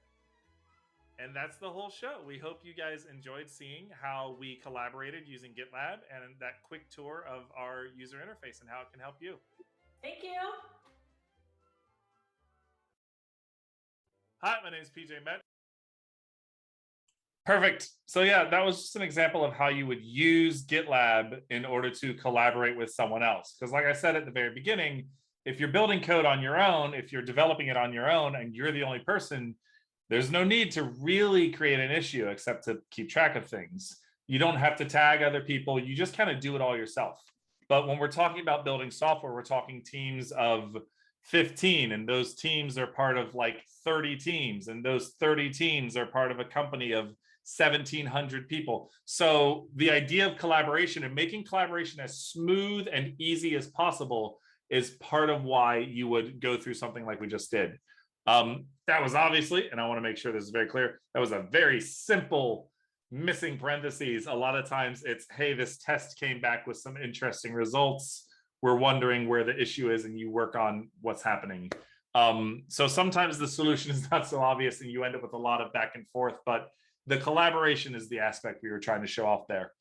And that's the whole show. We hope you guys enjoyed seeing how we collaborated using GitLab and that quick tour of our user interface and how it can help you. Thank you. Hi, my name is PJ Met. Perfect. So yeah, that was just an example of how you would use GitLab in order to collaborate with someone else. Because like I said at the very beginning, if you're building code on your own, if you're developing it on your own and you're the only person, there's no need to really create an issue except to keep track of things. You don't have to tag other people. You just kind of do it all yourself. But when we're talking about building software, we're talking teams of 15, and those teams are part of like 30 teams, and those 30 teams are part of a company of 1,700 people. So the idea of collaboration and making collaboration as smooth and easy as possible is part of why you would go through something like we just did. That was obviously, and I want to make sure this is very clear, that was a very simple missing parentheses. A lot of times it's, hey, this test came back with some interesting results. We're wondering where the issue is, and you work on what's happening. So sometimes the solution is not so obvious and you end up with a lot of back and forth, but the collaboration is the aspect we were trying to show off there.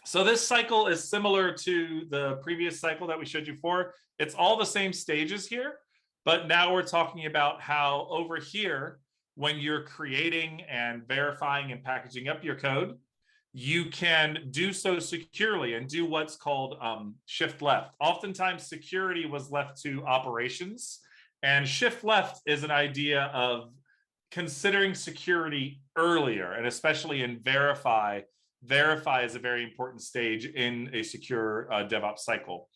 So this cycle is similar to the previous cycle that we showed you before. It's all the same stages here, but now we're talking about how over here, when you're creating and verifying and packaging up your code, you can do so securely and do what's called shift left. Oftentimes security was left to operations, and shift left is an idea of considering security earlier, and especially in verify. Verify is a very important stage in a secure DevOps cycle.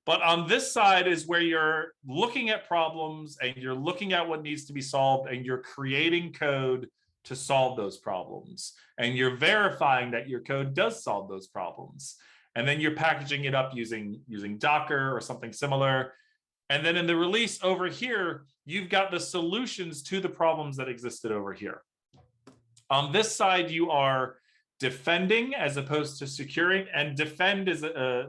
But on this side is where you're looking at problems and you're looking at what needs to be solved, and you're creating code to solve those problems. And you're verifying that your code does solve those problems. And then you're packaging it up using Docker or something similar. And then in the release over here, you've got the solutions to the problems that existed over here. On this side, you are defending as opposed to securing, and defend is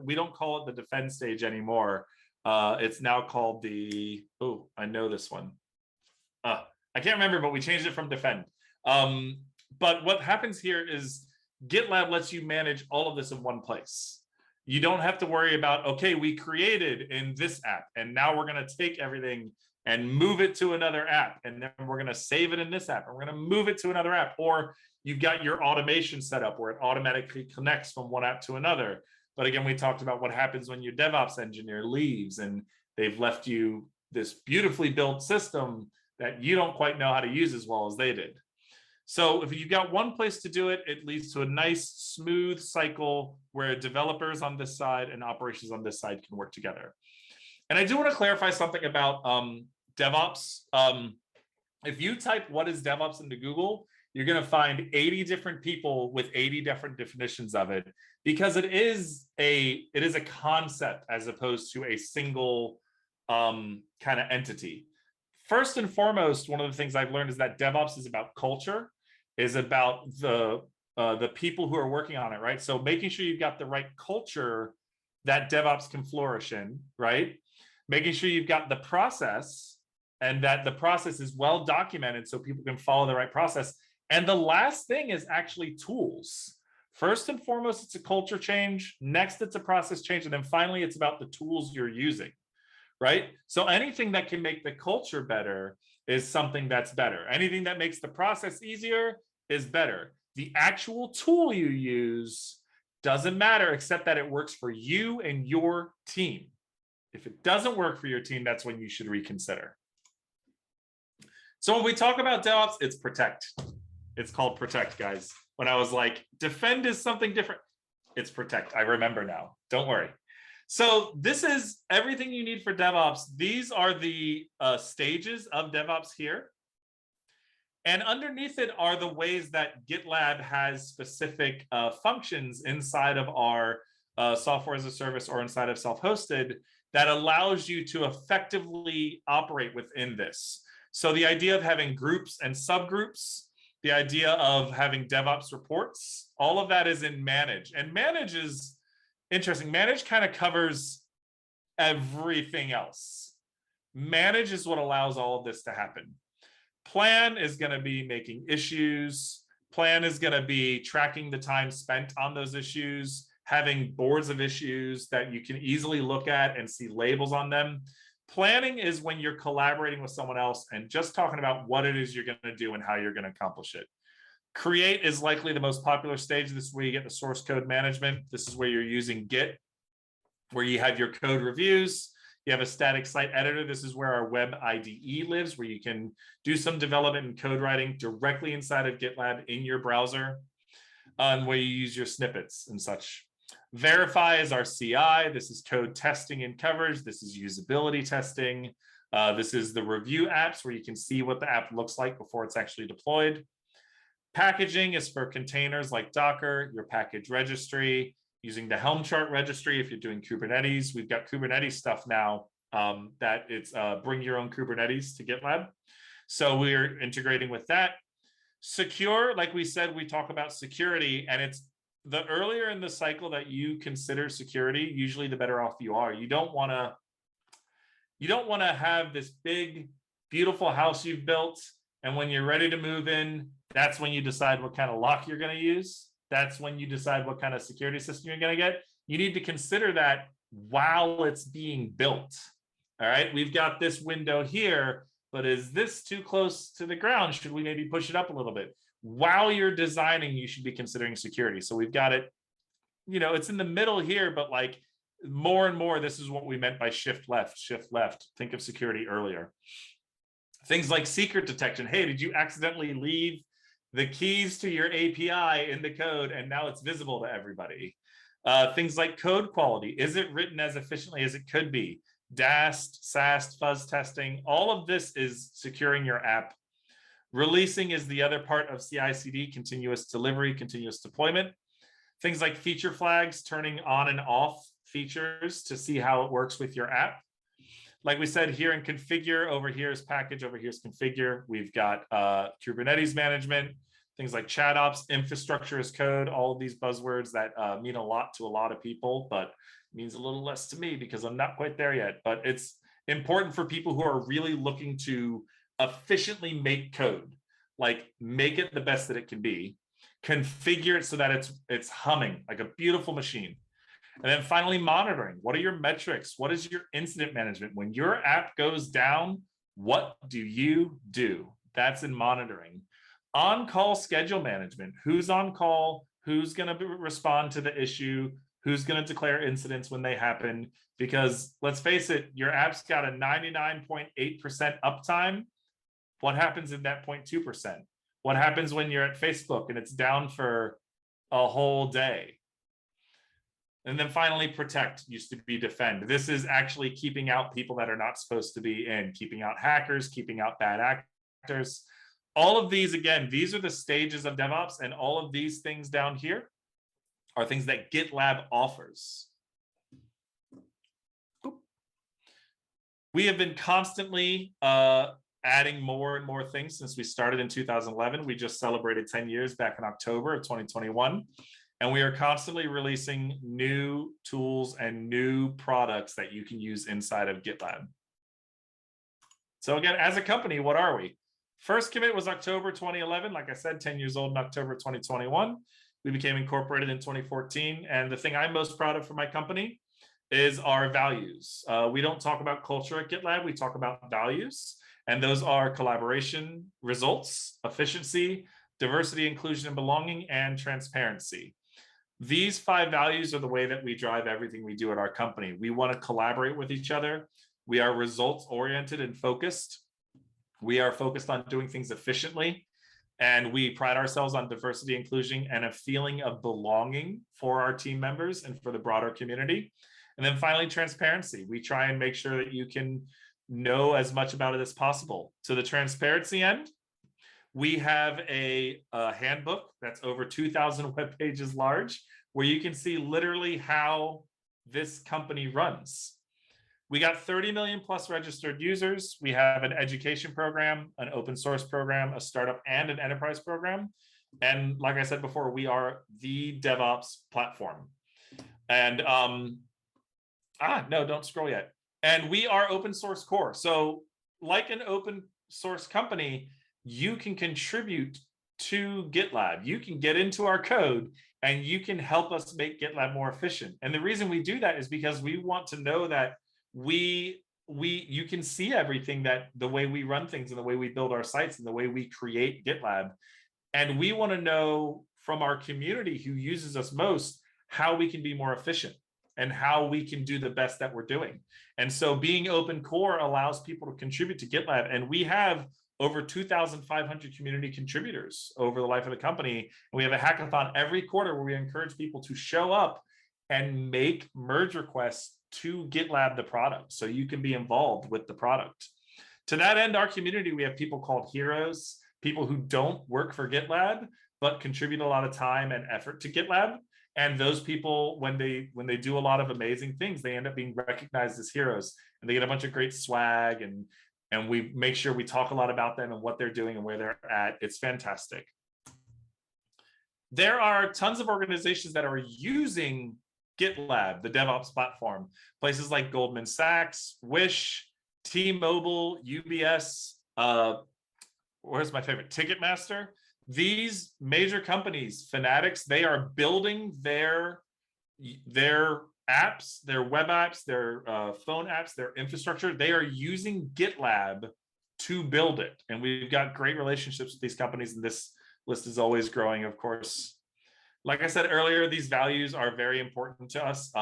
we don't call it the defend stage anymore. It's now called the, oh, I know this one. I can't remember, but we changed it from defend. But what happens here is GitLab lets you manage all of this in one place. You don't have to worry about, okay, we created in this app, and now we're going to take everything and move it to another app, and then we're going to save it in this app, and we're going to move it to another app. Or you've got your automation set up where it automatically connects from one app to another. But again, we talked about what happens when your DevOps engineer leaves and they've left you this beautifully built system that you don't quite know how to use as well as they did. So if you've got one place to do it, it leads to a nice, smooth cycle where developers on this side and operations on this side can work together. And I do want to clarify something about DevOps. If you type what is DevOps into Google, you're going to find 80 different people with 80 different definitions of it, because it is a concept as opposed to a single kind of entity. First and foremost, one of the things I've learned is that DevOps is about culture, is about the people who are working on it, right? So making sure you've got the right culture that DevOps can flourish in, right? Making sure you've got the process and that the process is well documented so people can follow the right process. And the last thing is actually tools. First and foremost, it's a culture change. Next, it's a process change. And then finally, it's about the tools you're using, right? So anything that can make the culture better is something that's better. Anything that makes the process easier is better. The actual tool you use doesn't matter, except that it works for you and your team. If it doesn't work for your team, that's when you should reconsider. So when we talk about DevOps, it's protect. It's called protect, guys. When I was like, defend is something different, it's protect. I remember now. Don't worry. So this is everything you need for DevOps. These are the stages of DevOps here. And underneath it are the ways that GitLab has specific functions inside of our software as a service or inside of self-hosted that allows you to effectively operate within this. So the idea of having groups and subgroups, the idea of having DevOps reports, all of that is in manage. And manage is interesting. Manage kind of covers everything else. Manage is what allows all of this to happen. Plan is going to be making issues. Plan is going to be tracking the time spent on those issues, having boards of issues that you can easily look at and see labels on them. Planning is when you're collaborating with someone else and just talking about what it is you're going to do and how you're going to accomplish it. Create is likely the most popular stage. This is where you get the source code management. This is where you're using Git, where you have your code reviews. You have a static site editor. This is where our web IDE lives, where you can do some development and code writing directly inside of GitLab in your browser, where you use your snippets and such. Verify is our CI. This is code testing and coverage. This is usability testing. This is the review apps where you can see what the app looks like before it's actually deployed. Packaging is for containers like Docker, your package registry, using the Helm chart registry. If you're doing Kubernetes, we've got Kubernetes stuff now that it's bring your own Kubernetes to GitLab. So we're integrating with that. Secure, like we said, we talk about security, and it's the earlier in the cycle that you consider security, usually the better off you are. You don't want to have this big, beautiful house you've built, and when you're ready to move in, that's when you decide what kind of lock you're going to use. That's when you decide what kind of security system you're going to get. You need to consider that while it's being built. All right, we've got this window here, but is this too close to the ground? Should we maybe push it up a little bit? While you're designing, you should be considering security. So we've got it, it's in the middle here, but like more and more, this is what we meant by shift left. Think of security earlier. Things like secret detection. Hey, did you accidentally leave the keys to your API in the code and now it's visible to everybody? Things like code quality. Is it written as efficiently as it could be? DAST, SAST, fuzz testing. All of this is securing your app. Releasing is the other part of CI/CD, continuous delivery, continuous deployment. Things like feature flags, turning on and off features to see how it works with your app. like we said, here in configure, over here is package, over here is configure. We've got Kubernetes management, things like chat ops, infrastructure as code, all of these buzzwords that mean a lot to a lot of people, but means a little less to me because I'm not quite there yet. But it's important for people who are really looking to efficiently make code, like make it the best that it can be, configure it so that it's humming like a beautiful machine. And then finally, monitoring. What are your metrics? What is your incident management? When your app goes down, what do you do? That's in monitoring. On-call schedule management. Who's on call? Who's going to respond to the issue? Who's going to declare incidents when they happen? Because let's face it, your app's got a 99.8% uptime. What happens in that 0.2%? What happens when you're at Facebook and it's down for a whole day? And then finally, protect used to be defend. This is actually keeping out people that are not supposed to be in, keeping out hackers, keeping out bad actors. All of these, again, these are the stages of DevOps, and all of these things down here are things that GitLab offers. We have been constantly adding more and more things since we started in 2011. We just celebrated 10 years back in October of 2021. And we are constantly releasing new tools and new products that you can use inside of GitLab. So again, as a company, what are we? First commit was October 2011. Like I said, 10 years old in October 2021. We became incorporated in 2014. And the thing I'm most proud of for my company is our values. We don't talk about culture at GitLab. We talk about values. And those are collaboration, results, efficiency, diversity, inclusion, and belonging, and transparency. These 5 values are the way that we drive everything we do at our company. We want to collaborate with each other. We are results oriented and focused. We are focused on doing things efficiently. And we pride ourselves on diversity, inclusion, and a feeling of belonging for our team members and for the broader community. And then finally, transparency. We try and make sure that you can know as much about it as possible. To the transparency end, we have a handbook that's over 2,000 web pages large, where you can see literally how this company runs. We got 30 million plus registered users. We have an education program, an open source program, a startup, and an enterprise program. And like I said before, we are the DevOps platform. And no, don't scroll yet. And we are open source core. So like an open source company, you can contribute to GitLab. You can get into our code and you can help us make GitLab more efficient. And the reason we do that is because we want to know that you can see everything, that the way we run things and the way we build our sites and the way we create GitLab. And we want to know from our community who uses us most, how we can be more efficient and how we can do the best that we're doing. And so being open core allows people to contribute to GitLab. And we have over 2,500 community contributors over the life of the company. And we have a hackathon every quarter where we encourage people to show up and make merge requests to GitLab, the product, so you can be involved with the product. To that end, our community, we have people called heroes, people who don't work for GitLab, but contribute a lot of time and effort to GitLab. And those people, when they do a lot of amazing things, they end up being recognized as heroes, and they get a bunch of great swag, and we make sure we talk a lot about them and what they're doing and where they're at. It's fantastic. There are tons of organizations that are using GitLab, the DevOps platform, places like Goldman Sachs, Wish, T-Mobile, UBS, where's my favorite, Ticketmaster. These major companies, Fanatics, they are building their apps, their web apps, their phone apps, their infrastructure. They are using GitLab to build it. And we've got great relationships with these companies, and this list is always growing, of course. Like I said earlier, these values are very important to us.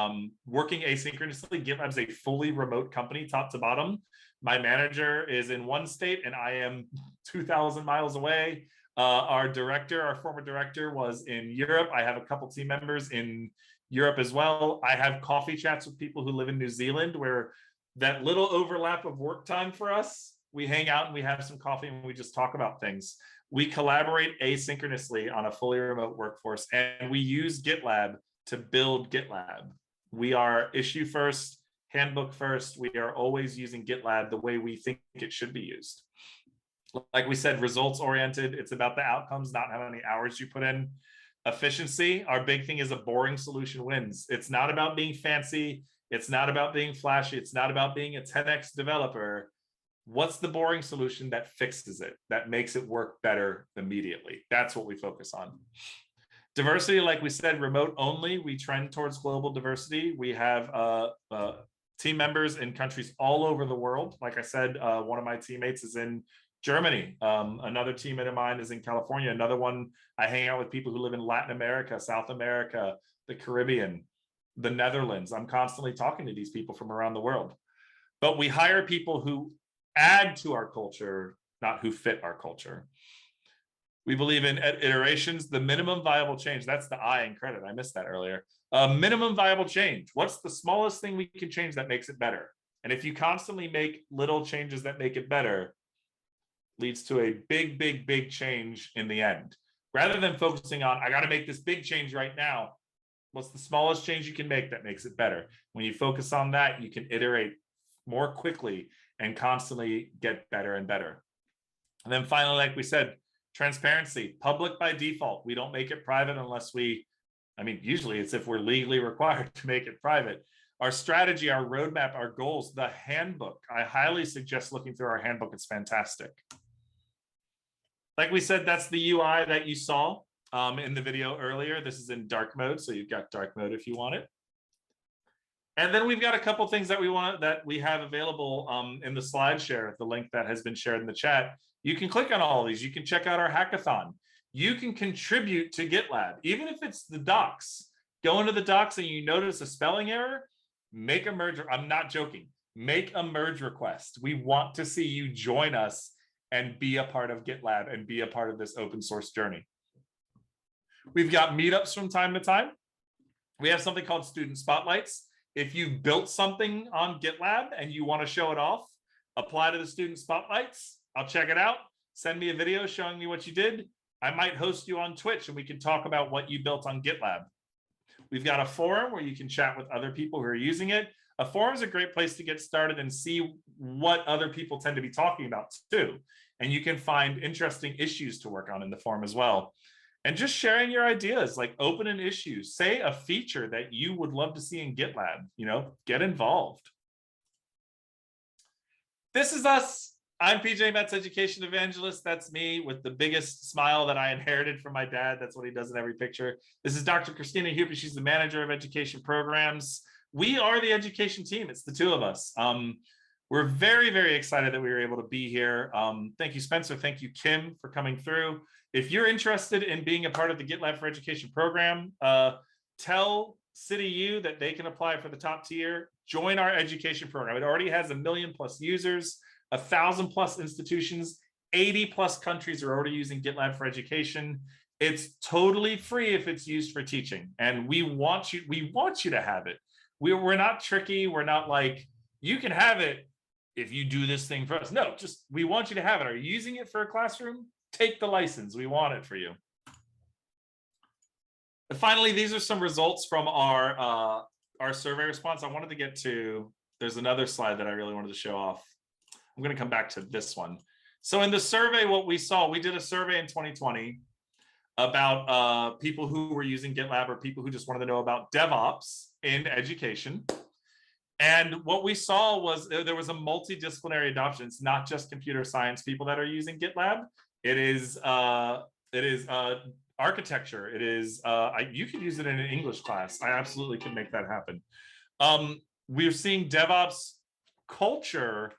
Working asynchronously, GitLab is a fully remote company, top to bottom. My manager is in one state and I am 2,000 miles away. Our former director was in Europe. I have a couple team members in Europe as well. I have coffee chats with people who live in New Zealand, where that little overlap of work time for us, we hang out and we have some coffee and we just talk about things. We collaborate asynchronously on a fully remote workforce, and we use GitLab to build GitLab. We are issue first, handbook first. We are always using GitLab the way we think it should be used. Like we said, results oriented. It's about the outcomes, not how many hours you put in. Efficiency, our big thing is a boring solution wins. It's not about being fancy. It's not about being flashy. It's not about being a 10x developer. What's the boring solution that fixes it, that makes it work better immediately? That's what we focus on. Diversity, like we said, remote only. We trend towards global diversity. We have team members in countries all over the world. Like I said, one of my teammates is in Germany. Another teammate of mine is in California. Another one, I hang out with people who live in Latin America, South America, the Caribbean, the Netherlands. I'm constantly talking to these people from around the world. But we hire people who add to our culture, not who fit our culture. We believe in iterations, the minimum viable change. That's the I in credit. I missed that earlier. Minimum viable change. What's the smallest thing we can change that makes it better? And if you constantly make little changes that make it better, leads to a big, big, big change in the end. Rather than focusing on, I got to make this big change right now. What's the smallest change you can make that makes it better? When you focus on that, you can iterate more quickly and constantly get better and better. And then finally, like we said, transparency, public by default. We don't make it private unless usually it's if we're legally required to make it private. Our strategy, our roadmap, our goals, the handbook. I highly suggest looking through our handbook. It's fantastic. Like we said, that's the UI that you saw in the video earlier. This is in dark mode, so you've got dark mode if you want it. And then we've got a couple things that we have available in the slide share, the link that has been shared in the chat. You can click on all of these. You can check out our hackathon. You can contribute to GitLab, even if it's the docs. Go into the docs and you notice a spelling error, make a merge. I'm not joking. Make a merge request. We want to see you join us and be a part of GitLab and be a part of this open source journey. We've got meetups from time to time. We have something called student spotlights. If you've built something on GitLab and you want to show it off, apply to the student spotlights. I'll check it out. Send me a video showing me what you did. I might host you on Twitch and we can talk about what you built on GitLab. We've got a forum where you can chat with other people who are using it. A forum is a great place to get started and see what other people tend to be talking about too. And you can find interesting issues to work on in the forum as well. And just sharing your ideas, like open an issue, say a feature that you would love to see in GitLab, get involved. This is us. I'm PJ Metz, Education Evangelist. That's me with the biggest smile that I inherited from my dad. That's what he does in every picture. This is Dr. Christina Hupy. She's the manager of education programs. We are the education team. It's the two of us. We're very, very excited that we were able to be here. Thank you, Spencer. Thank you, Kim, for coming through. If you're interested in being a part of the GitLab for Education program, tell CityU that they can apply for the top tier. Join our education program. It already has 1 million+ users, 1,000+ institutions, 80+ countries are already using GitLab for Education. It's totally free if it's used for teaching, and we want you to have it. We're not tricky. We're not like, you can have it if you do this thing for us. No, just we want you to have it. Are you using it for a classroom? Take the license. We want it for you. And finally, these are some results from our survey response. I wanted to get to, there's another slide that I really wanted to show off. I'm going to come back to this one. So in the survey, what we saw, we did a survey in 2020 about people who were using GitLab or people who just wanted to know about DevOps in education. And what we saw was there was a multidisciplinary adoption. It's not just computer science people that are using GitLab. It is architecture. It is you could use it in an English class. I absolutely can make that happen. We're seeing DevOps culture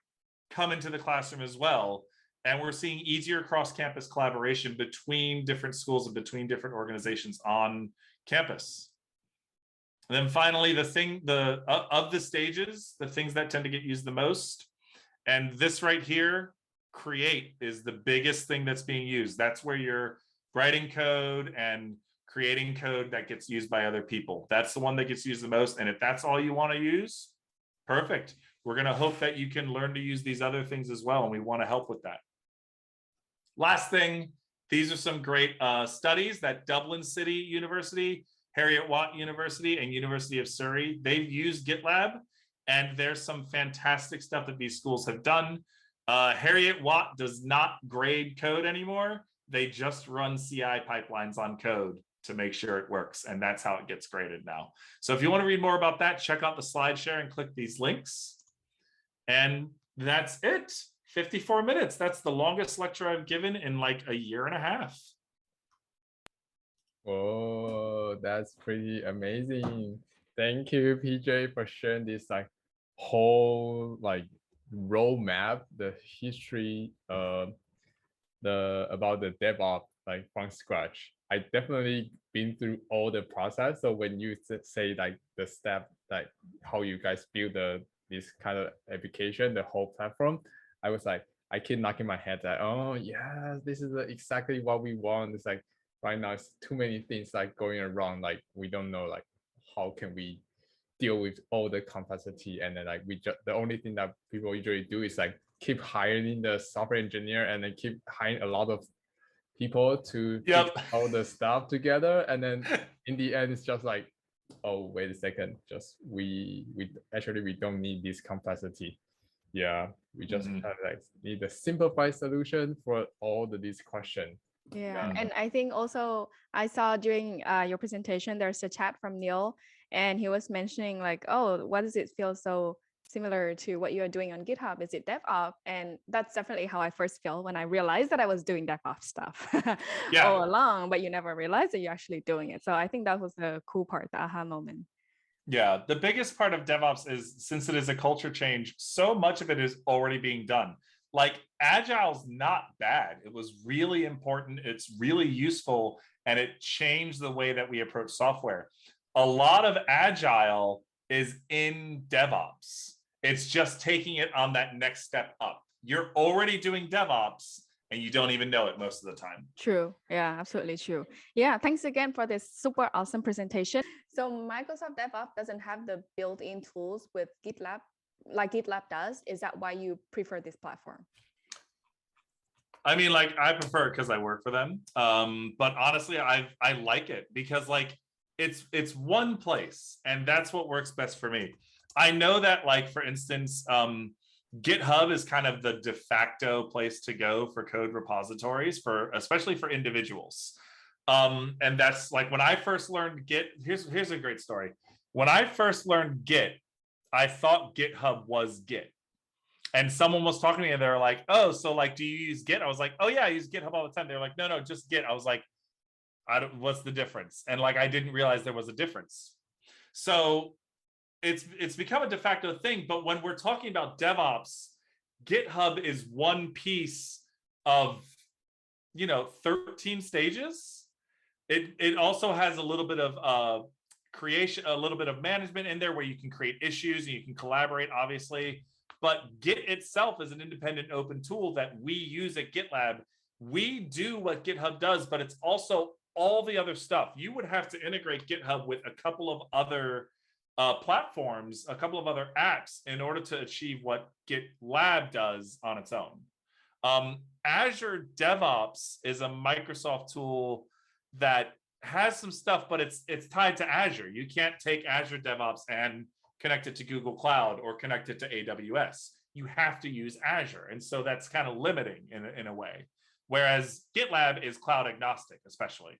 come into the classroom as well. And we're seeing easier cross-campus collaboration between different schools and between different organizations on campus. And then finally, of the stages, the things that tend to get used the most, and this right here, create, is the biggest thing that's being used. That's where you're writing code and creating code that gets used by other people. That's the one that gets used the most. And if that's all you want to use, perfect. We're going to hope that you can learn to use these other things as well, and we want to help with that. Last thing, these are some great studies that Dublin City University, Heriot-Watt University, and University of Surrey, they've used GitLab And there's some fantastic stuff that these schools have done. Harriet Watt does not grade code anymore. They just run CI pipelines on code to make sure it works. And that's how it gets graded now. So if you want to read more about that, check out the slide share and click these links. And that's it. 54 minutes. That's the longest lecture I've given in like a year and a half. Oh, that's pretty amazing. Thank you, PJ, for sharing this like whole like roadmap, the history about the DevOps like from scratch. I definitely been through all the process. So when you say like the step, like how you guys build this kind of application, the whole platform, I was like, I keep knocking my head that, oh yeah, this is exactly what we want. It's like right now it's too many things like going around. Like we don't know like how can we deal with all the complexity, and then like the only thing that people usually do is like keep hiring the software engineer and then keep hiring a lot of people to Yep. fix all the stuff together, and then in the end it's just like, oh wait a second, just we don't need this complexity. Yeah, we just kind of like need a simplified solution for all these questions. Yeah, and I think also I saw during your presentation there's a chat from Neil, and he was mentioning like, oh, why does it feel so similar to what you are doing on GitHub? Is it DevOps? And that's definitely how I first felt when I realized that I was doing DevOps stuff all along, but you never realize that you're actually doing it. So I think that was the cool part, the aha moment. Yeah, the biggest part of DevOps is, since it is a culture change, so much of it is already being done. Like Agile's not bad. It was really important. It's really useful, and it changed the way that we approach software. A lot of Agile is in DevOps. It's just taking it on that next step up. You're already doing DevOps and you don't even know it most of the time. True. Yeah, absolutely true. Yeah, thanks again for this super awesome presentation. So Microsoft DevOps doesn't have the built-in tools with GitLab like GitLab does. Is that why you prefer this platform? I mean, like I prefer it because I work for them. But honestly, I like it because like it's one place, and that's what works best for me. I know that, like, for instance, GitHub is kind of the de facto place to go for code repositories, especially for individuals. And that's like when I first learned Git. Here's a great story. When I first learned Git, I thought GitHub was Git. And someone was talking to me and they were like, oh, so like, do you use Git? I was like, oh yeah, I use GitHub all the time. They were like, no, just Git. I was like, what's the difference? And like, I didn't realize there was a difference. So it's become a de facto thing. But when we're talking about DevOps, GitHub is one piece of, 13 stages. It also has a little bit of creation, a little bit of management in there where you can create issues and you can collaborate, obviously. But Git itself is an independent open tool that we use at GitLab. We do what GitHub does, but it's also all the other stuff. You would have to integrate GitHub with a couple of other platforms, a couple of other apps in order to achieve what GitLab does on its own. Azure DevOps is a Microsoft tool that has some stuff, but it's tied to Azure. You can't take Azure DevOps and connect it to Google Cloud or connect it to AWS. You have to use Azure. And so that's kind of limiting in a way. Whereas GitLab is cloud agnostic, especially.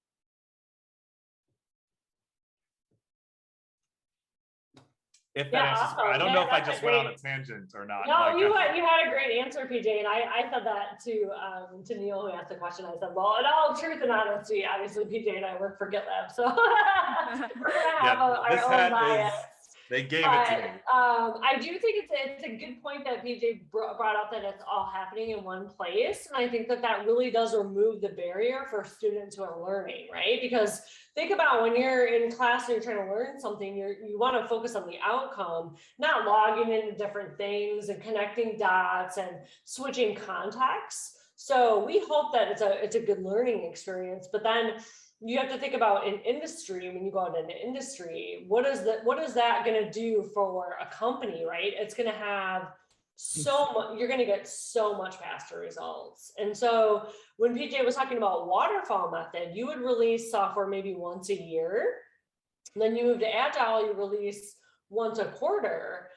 If that answers, awesome. I don't know if I just went on a tangent or not. No, like, you had a great answer, PJ, and I said that to Neil, who asked the question. I said, well, in all truth and honesty, obviously PJ and I work for GitLab, so we're gonna have our own bias. They gave it to me. I do think it's a good point that PJ brought up, that it's all happening in one place. And I think that really does remove the barrier for students who are learning, right? Because think about when you're in class and you're trying to learn something, you want to focus on the outcome, not logging into different things and connecting dots and switching contexts. So we hope that it's a good learning experience, but then you have to think about an industry. When you go out into industry, what is that going to do for a company, right? It's going to have so much, you're going to get so much faster results. And so when PJ was talking about waterfall method, you would release software maybe once a year. And then you move to Agile, you release once a quarter.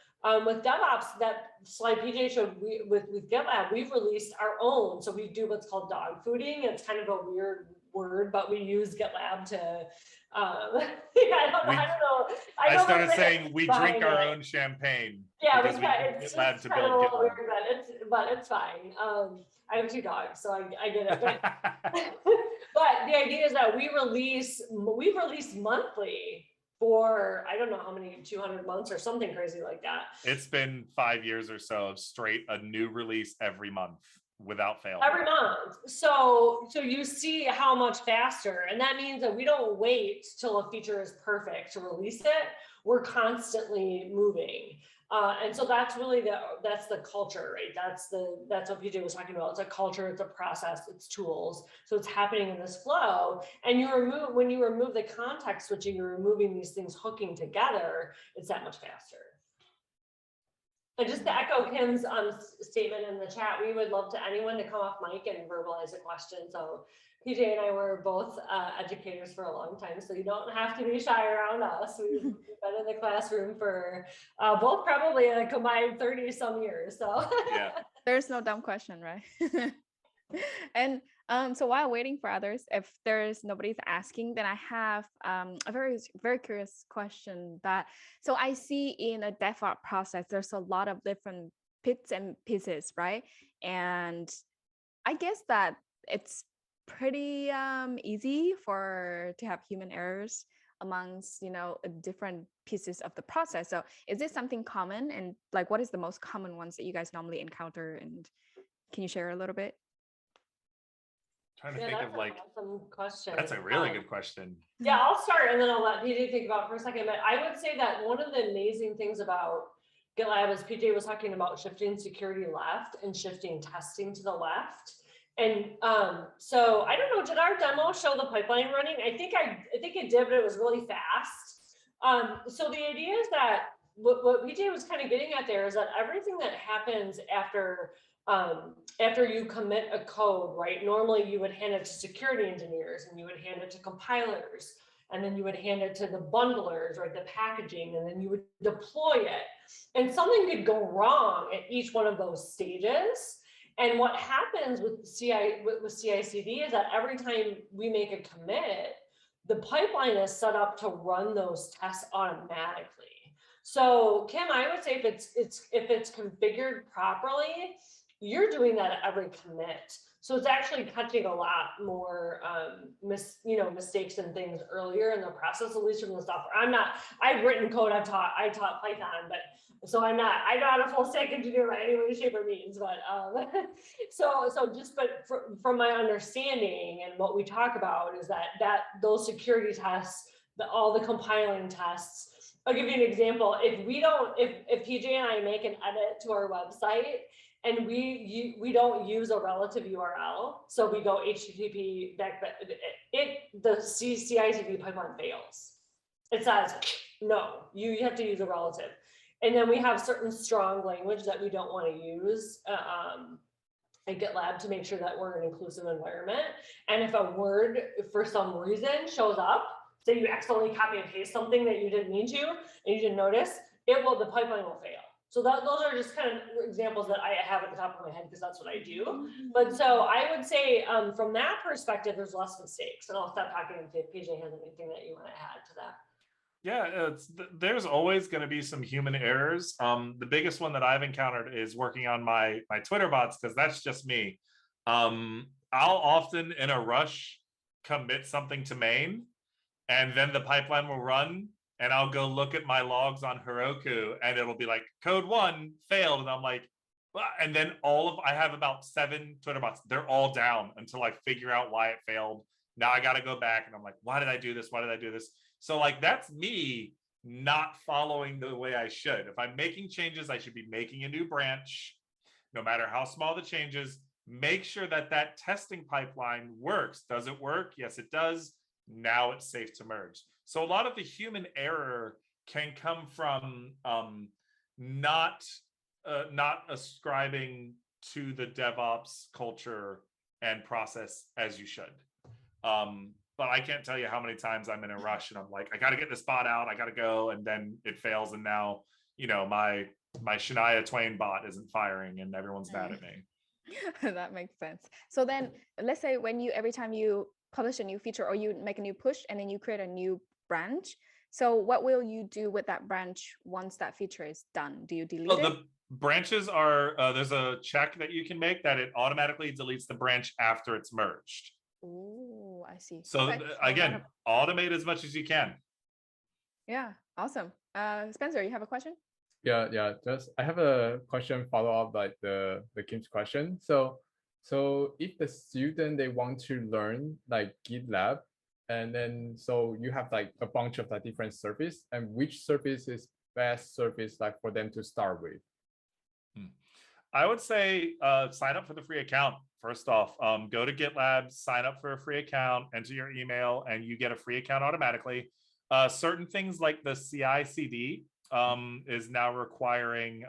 With DevOps, that slide PJ showed, with GitLab, we've released our own. So we do what's called dog fooding. It's kind of a weird word, but we use GitLab to, I don't know. I started saying we drink our own champagne. Yeah, because we use GitLab to build GitLab. Weird, but it's fine. I have 2 dogs, so I get it. But, but the idea is that we've released monthly for, I don't know how many, 200 months or something crazy like that. It's been 5 years or so of straight a new release every month without fail. Every month. So you see how much faster, and that means that we don't wait till a feature is perfect to release it. We're constantly moving. And so that's really that's the culture, right? That's what PJ was talking about. It's a culture, it's a process, it's tools. So it's happening in this flow. And when you remove the context switching, you're removing these things hooking together, it's that much faster. And just to echo Kim's statement in the chat, we would love anyone to come off mic and verbalize a question. So PJ and I were both educators for a long time, so you don't have to be shy around us. We've been in the classroom for both probably a combined 30 some years. So yeah, there's no dumb question, right? And so while waiting for others, if there's nobody's asking, then I have a very curious question. So I see in a DevOps process, there's a lot of different bits and pieces, right? And I guess that it's pretty easy to have human errors amongst different pieces of the process. So is this something common, and like what is the most common ones that you guys normally encounter, and can you share a little bit? Trying to think of like awesome question. That's a really good question. Yeah, I'll start and then I'll let PJ think about it for a second. But I would say that one of the amazing things about GitLab is PJ was talking about shifting security left and shifting testing to the left. And so I don't know, did our demo show the pipeline running? I think it did, but it was really fast. So the idea is that what PJ was kind of getting at there is that everything that happens after you commit a code, right? Normally you would hand it to security engineers, and you would hand it to compilers, and then you would hand it to the bundlers, right? The packaging, and then you would deploy it. And something could go wrong at each one of those stages. And what happens with CI/CD is that every time we make a commit, the pipeline is set up to run those tests automatically. So Kim, I would say if it's configured properly, you're doing that at every commit. So it's actually catching a lot more mistakes and things earlier in the process, at least from the software. I've written code, I taught Python, but so I'm not a full stack engineer by any way, shape, or means. But from my understanding and what we talk about is that those security tests, all the compiling tests. I'll give you an example. If PJ and I make an edit to our website, and we don't use a relative URL, so we go HTTP back, the CI/CD pipeline fails. It says, no, you have to use a relative. And then we have certain strong language that we don't want to use at GitLab to make sure that we're an inclusive environment. And if a word, for some reason, shows up, say you accidentally copy and paste something that you didn't mean to, and you didn't notice, the pipeline will fail. So those are just kind of examples that I have at the top of my head because that's what I do. But so I would say from that perspective, there's less mistakes. And I'll stop talking if PJ has anything that you want to add to that. Yeah, there's always going to be some human errors. The biggest one that I've encountered is working on my Twitter bots, because that's just me. I'll often in a rush commit something to main, and then the pipeline will run. And I'll go look at my logs on Heroku, and it'll be like code 1 failed. And I'm like, and then I have about 7 Twitter bots. They're all down until I figure out why it failed. Now I got to go back and I'm like, why did I do this? Why did I do this? So like, that's me not following the way I should. If I'm making changes, I should be making a new branch, no matter how small the changes. Make sure that testing pipeline works. Does it work? Yes, it does. Now it's safe to merge. So a lot of the human error can come from not ascribing to the DevOps culture and process as you should. but I can't tell you how many times I'm in a rush and I'm like, I got to get this bot out, I got to go, and then it fails, and now my Shania Twain bot isn't firing, and everyone's mad at me. That makes sense. So then, let's say every time you publish a new feature or you make a new push, and then you create a new branch. So what will you do with that branch once that feature is done? Do you delete it? The branches are there's a check that you can make that it automatically deletes the branch after it's merged. Oh, I see. So Okay, again, automate as much as you can. Yeah, awesome. Spencer, you have a question? Yeah. Just I have a question follow up like the Kim's question. So if the student they want to learn like GitLab, and then so you have like a bunch of like different service, and which service is best service like for them to start with? I would say sign up for the free account. First off, go to GitLab, sign up for a free account, enter your email, and you get a free account automatically. Certain things like the CI/CD is now requiring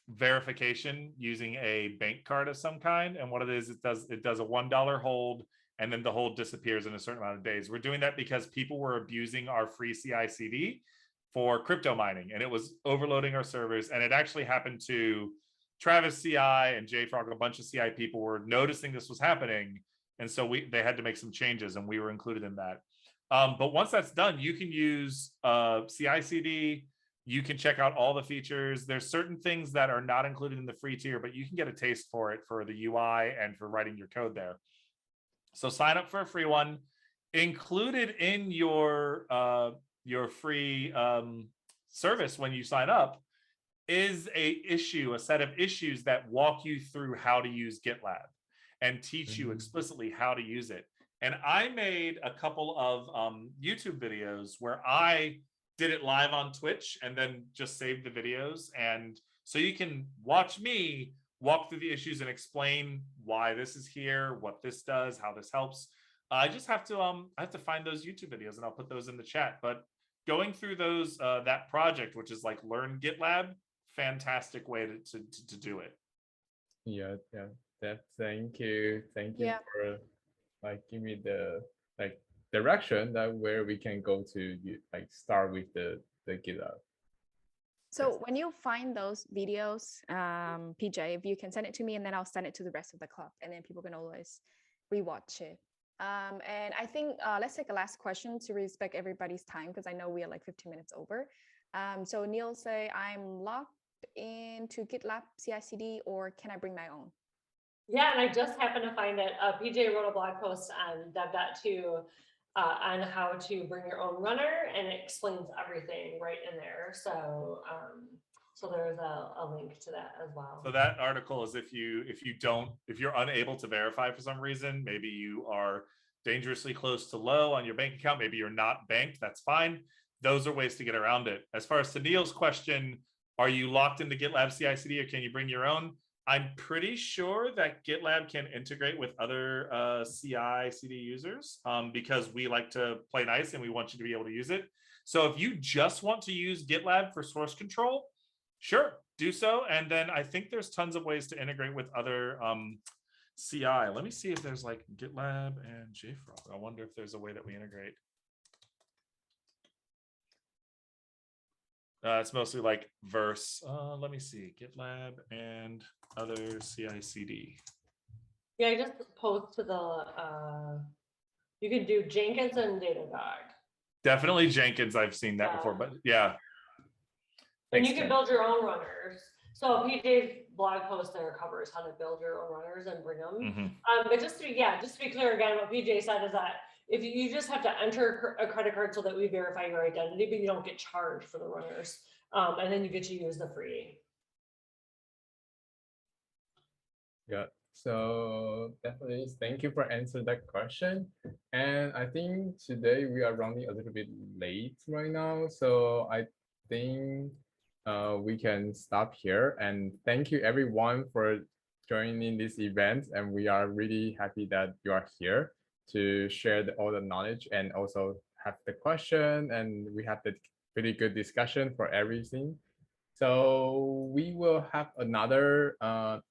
verification using a bank card of some kind. And what it is, it does a $1 hold, and then the hold disappears in a certain amount of days. We're doing that because people were abusing our free CI/CD for crypto mining, and it was overloading our servers. And it actually happened to Travis CI and JFrog. A bunch of CI people were noticing this was happening, and so they had to make some changes, and we were included in that. But once that's done, you can use CI/CD. You can check out all the features. There's certain things that are not included in the free tier, but you can get a taste for it for the UI and for writing your code there. So sign up for a free one. Included in your free service when you sign up is a set of issues that walk you through how to use GitLab and teach you explicitly how to use it. And I made a couple of YouTube videos where I did it live on Twitch and then just saved the videos. And so you can watch me walk through the issues and explain why this is here, what this does, how this helps. I just have to find those YouTube videos, and I'll put those in the chat. But going through those that project, which is like Learn GitLab, fantastic way to do it. Yeah. Thank you for like give me the like direction that where we can go to like start with the GitLab. So when you find those videos, PJ, if you can send it to me, and then I'll send it to the rest of the club, and then people can always rewatch it. And I think let's take a last question to respect everybody's time, because I know we are like 15 minutes over. So Neil say, I'm logged into GitLab CI/CD, or can I bring my own? Yeah, and I just happened to find it. PJ wrote a blog post on dev.to on how to bring your own runner, and it explains everything right in there. So so there's a link to that as well. So that article is if you're unable to verify for some reason, maybe you are dangerously close to low on your bank account, maybe you're not banked, that's fine. Those are ways to get around it. As far as to Neil's question, are you locked into GitLab CI/CD, or can you bring your own? I'm pretty sure that GitLab can integrate with other CI/CD users because we like to play nice and we want you to be able to use it. So if you just want to use GitLab for source control, sure, do so. And then I think there's tons of ways to integrate with other CI. Let me see if there's like GitLab and JFrog. I wonder if there's a way that we integrate. It's mostly like verse. Let me see, GitLab and other CI/CD. Yeah, I just post to the, you can do Jenkins and Datadog. Definitely Jenkins, I've seen that before, but yeah. And you can build your own runners. So PJ's blog post there covers how to build your own runners and bring them. But just to be clear again, what PJ said is that if you just have to enter a credit card so that we verify your identity, but you don't get charged for the runners. And then you get to use the free. Yeah, so definitely thank you for answering that question. And I think today we are running a little bit late right now. So I think we can stop here. And thank you everyone for joining this event. And we are really happy that you are here to share all the knowledge and also have the question. And we have the pretty good discussion for everything. So we will have another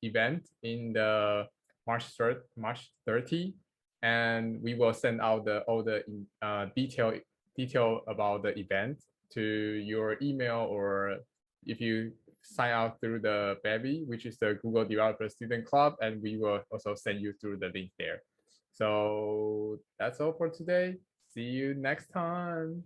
event in the March 30. and we will send out all the detail about the event to your email, or if you sign out through the Bevy, which is the Google Developer Student Club, and we will also send you through the link there. So that's all for today. See you next time.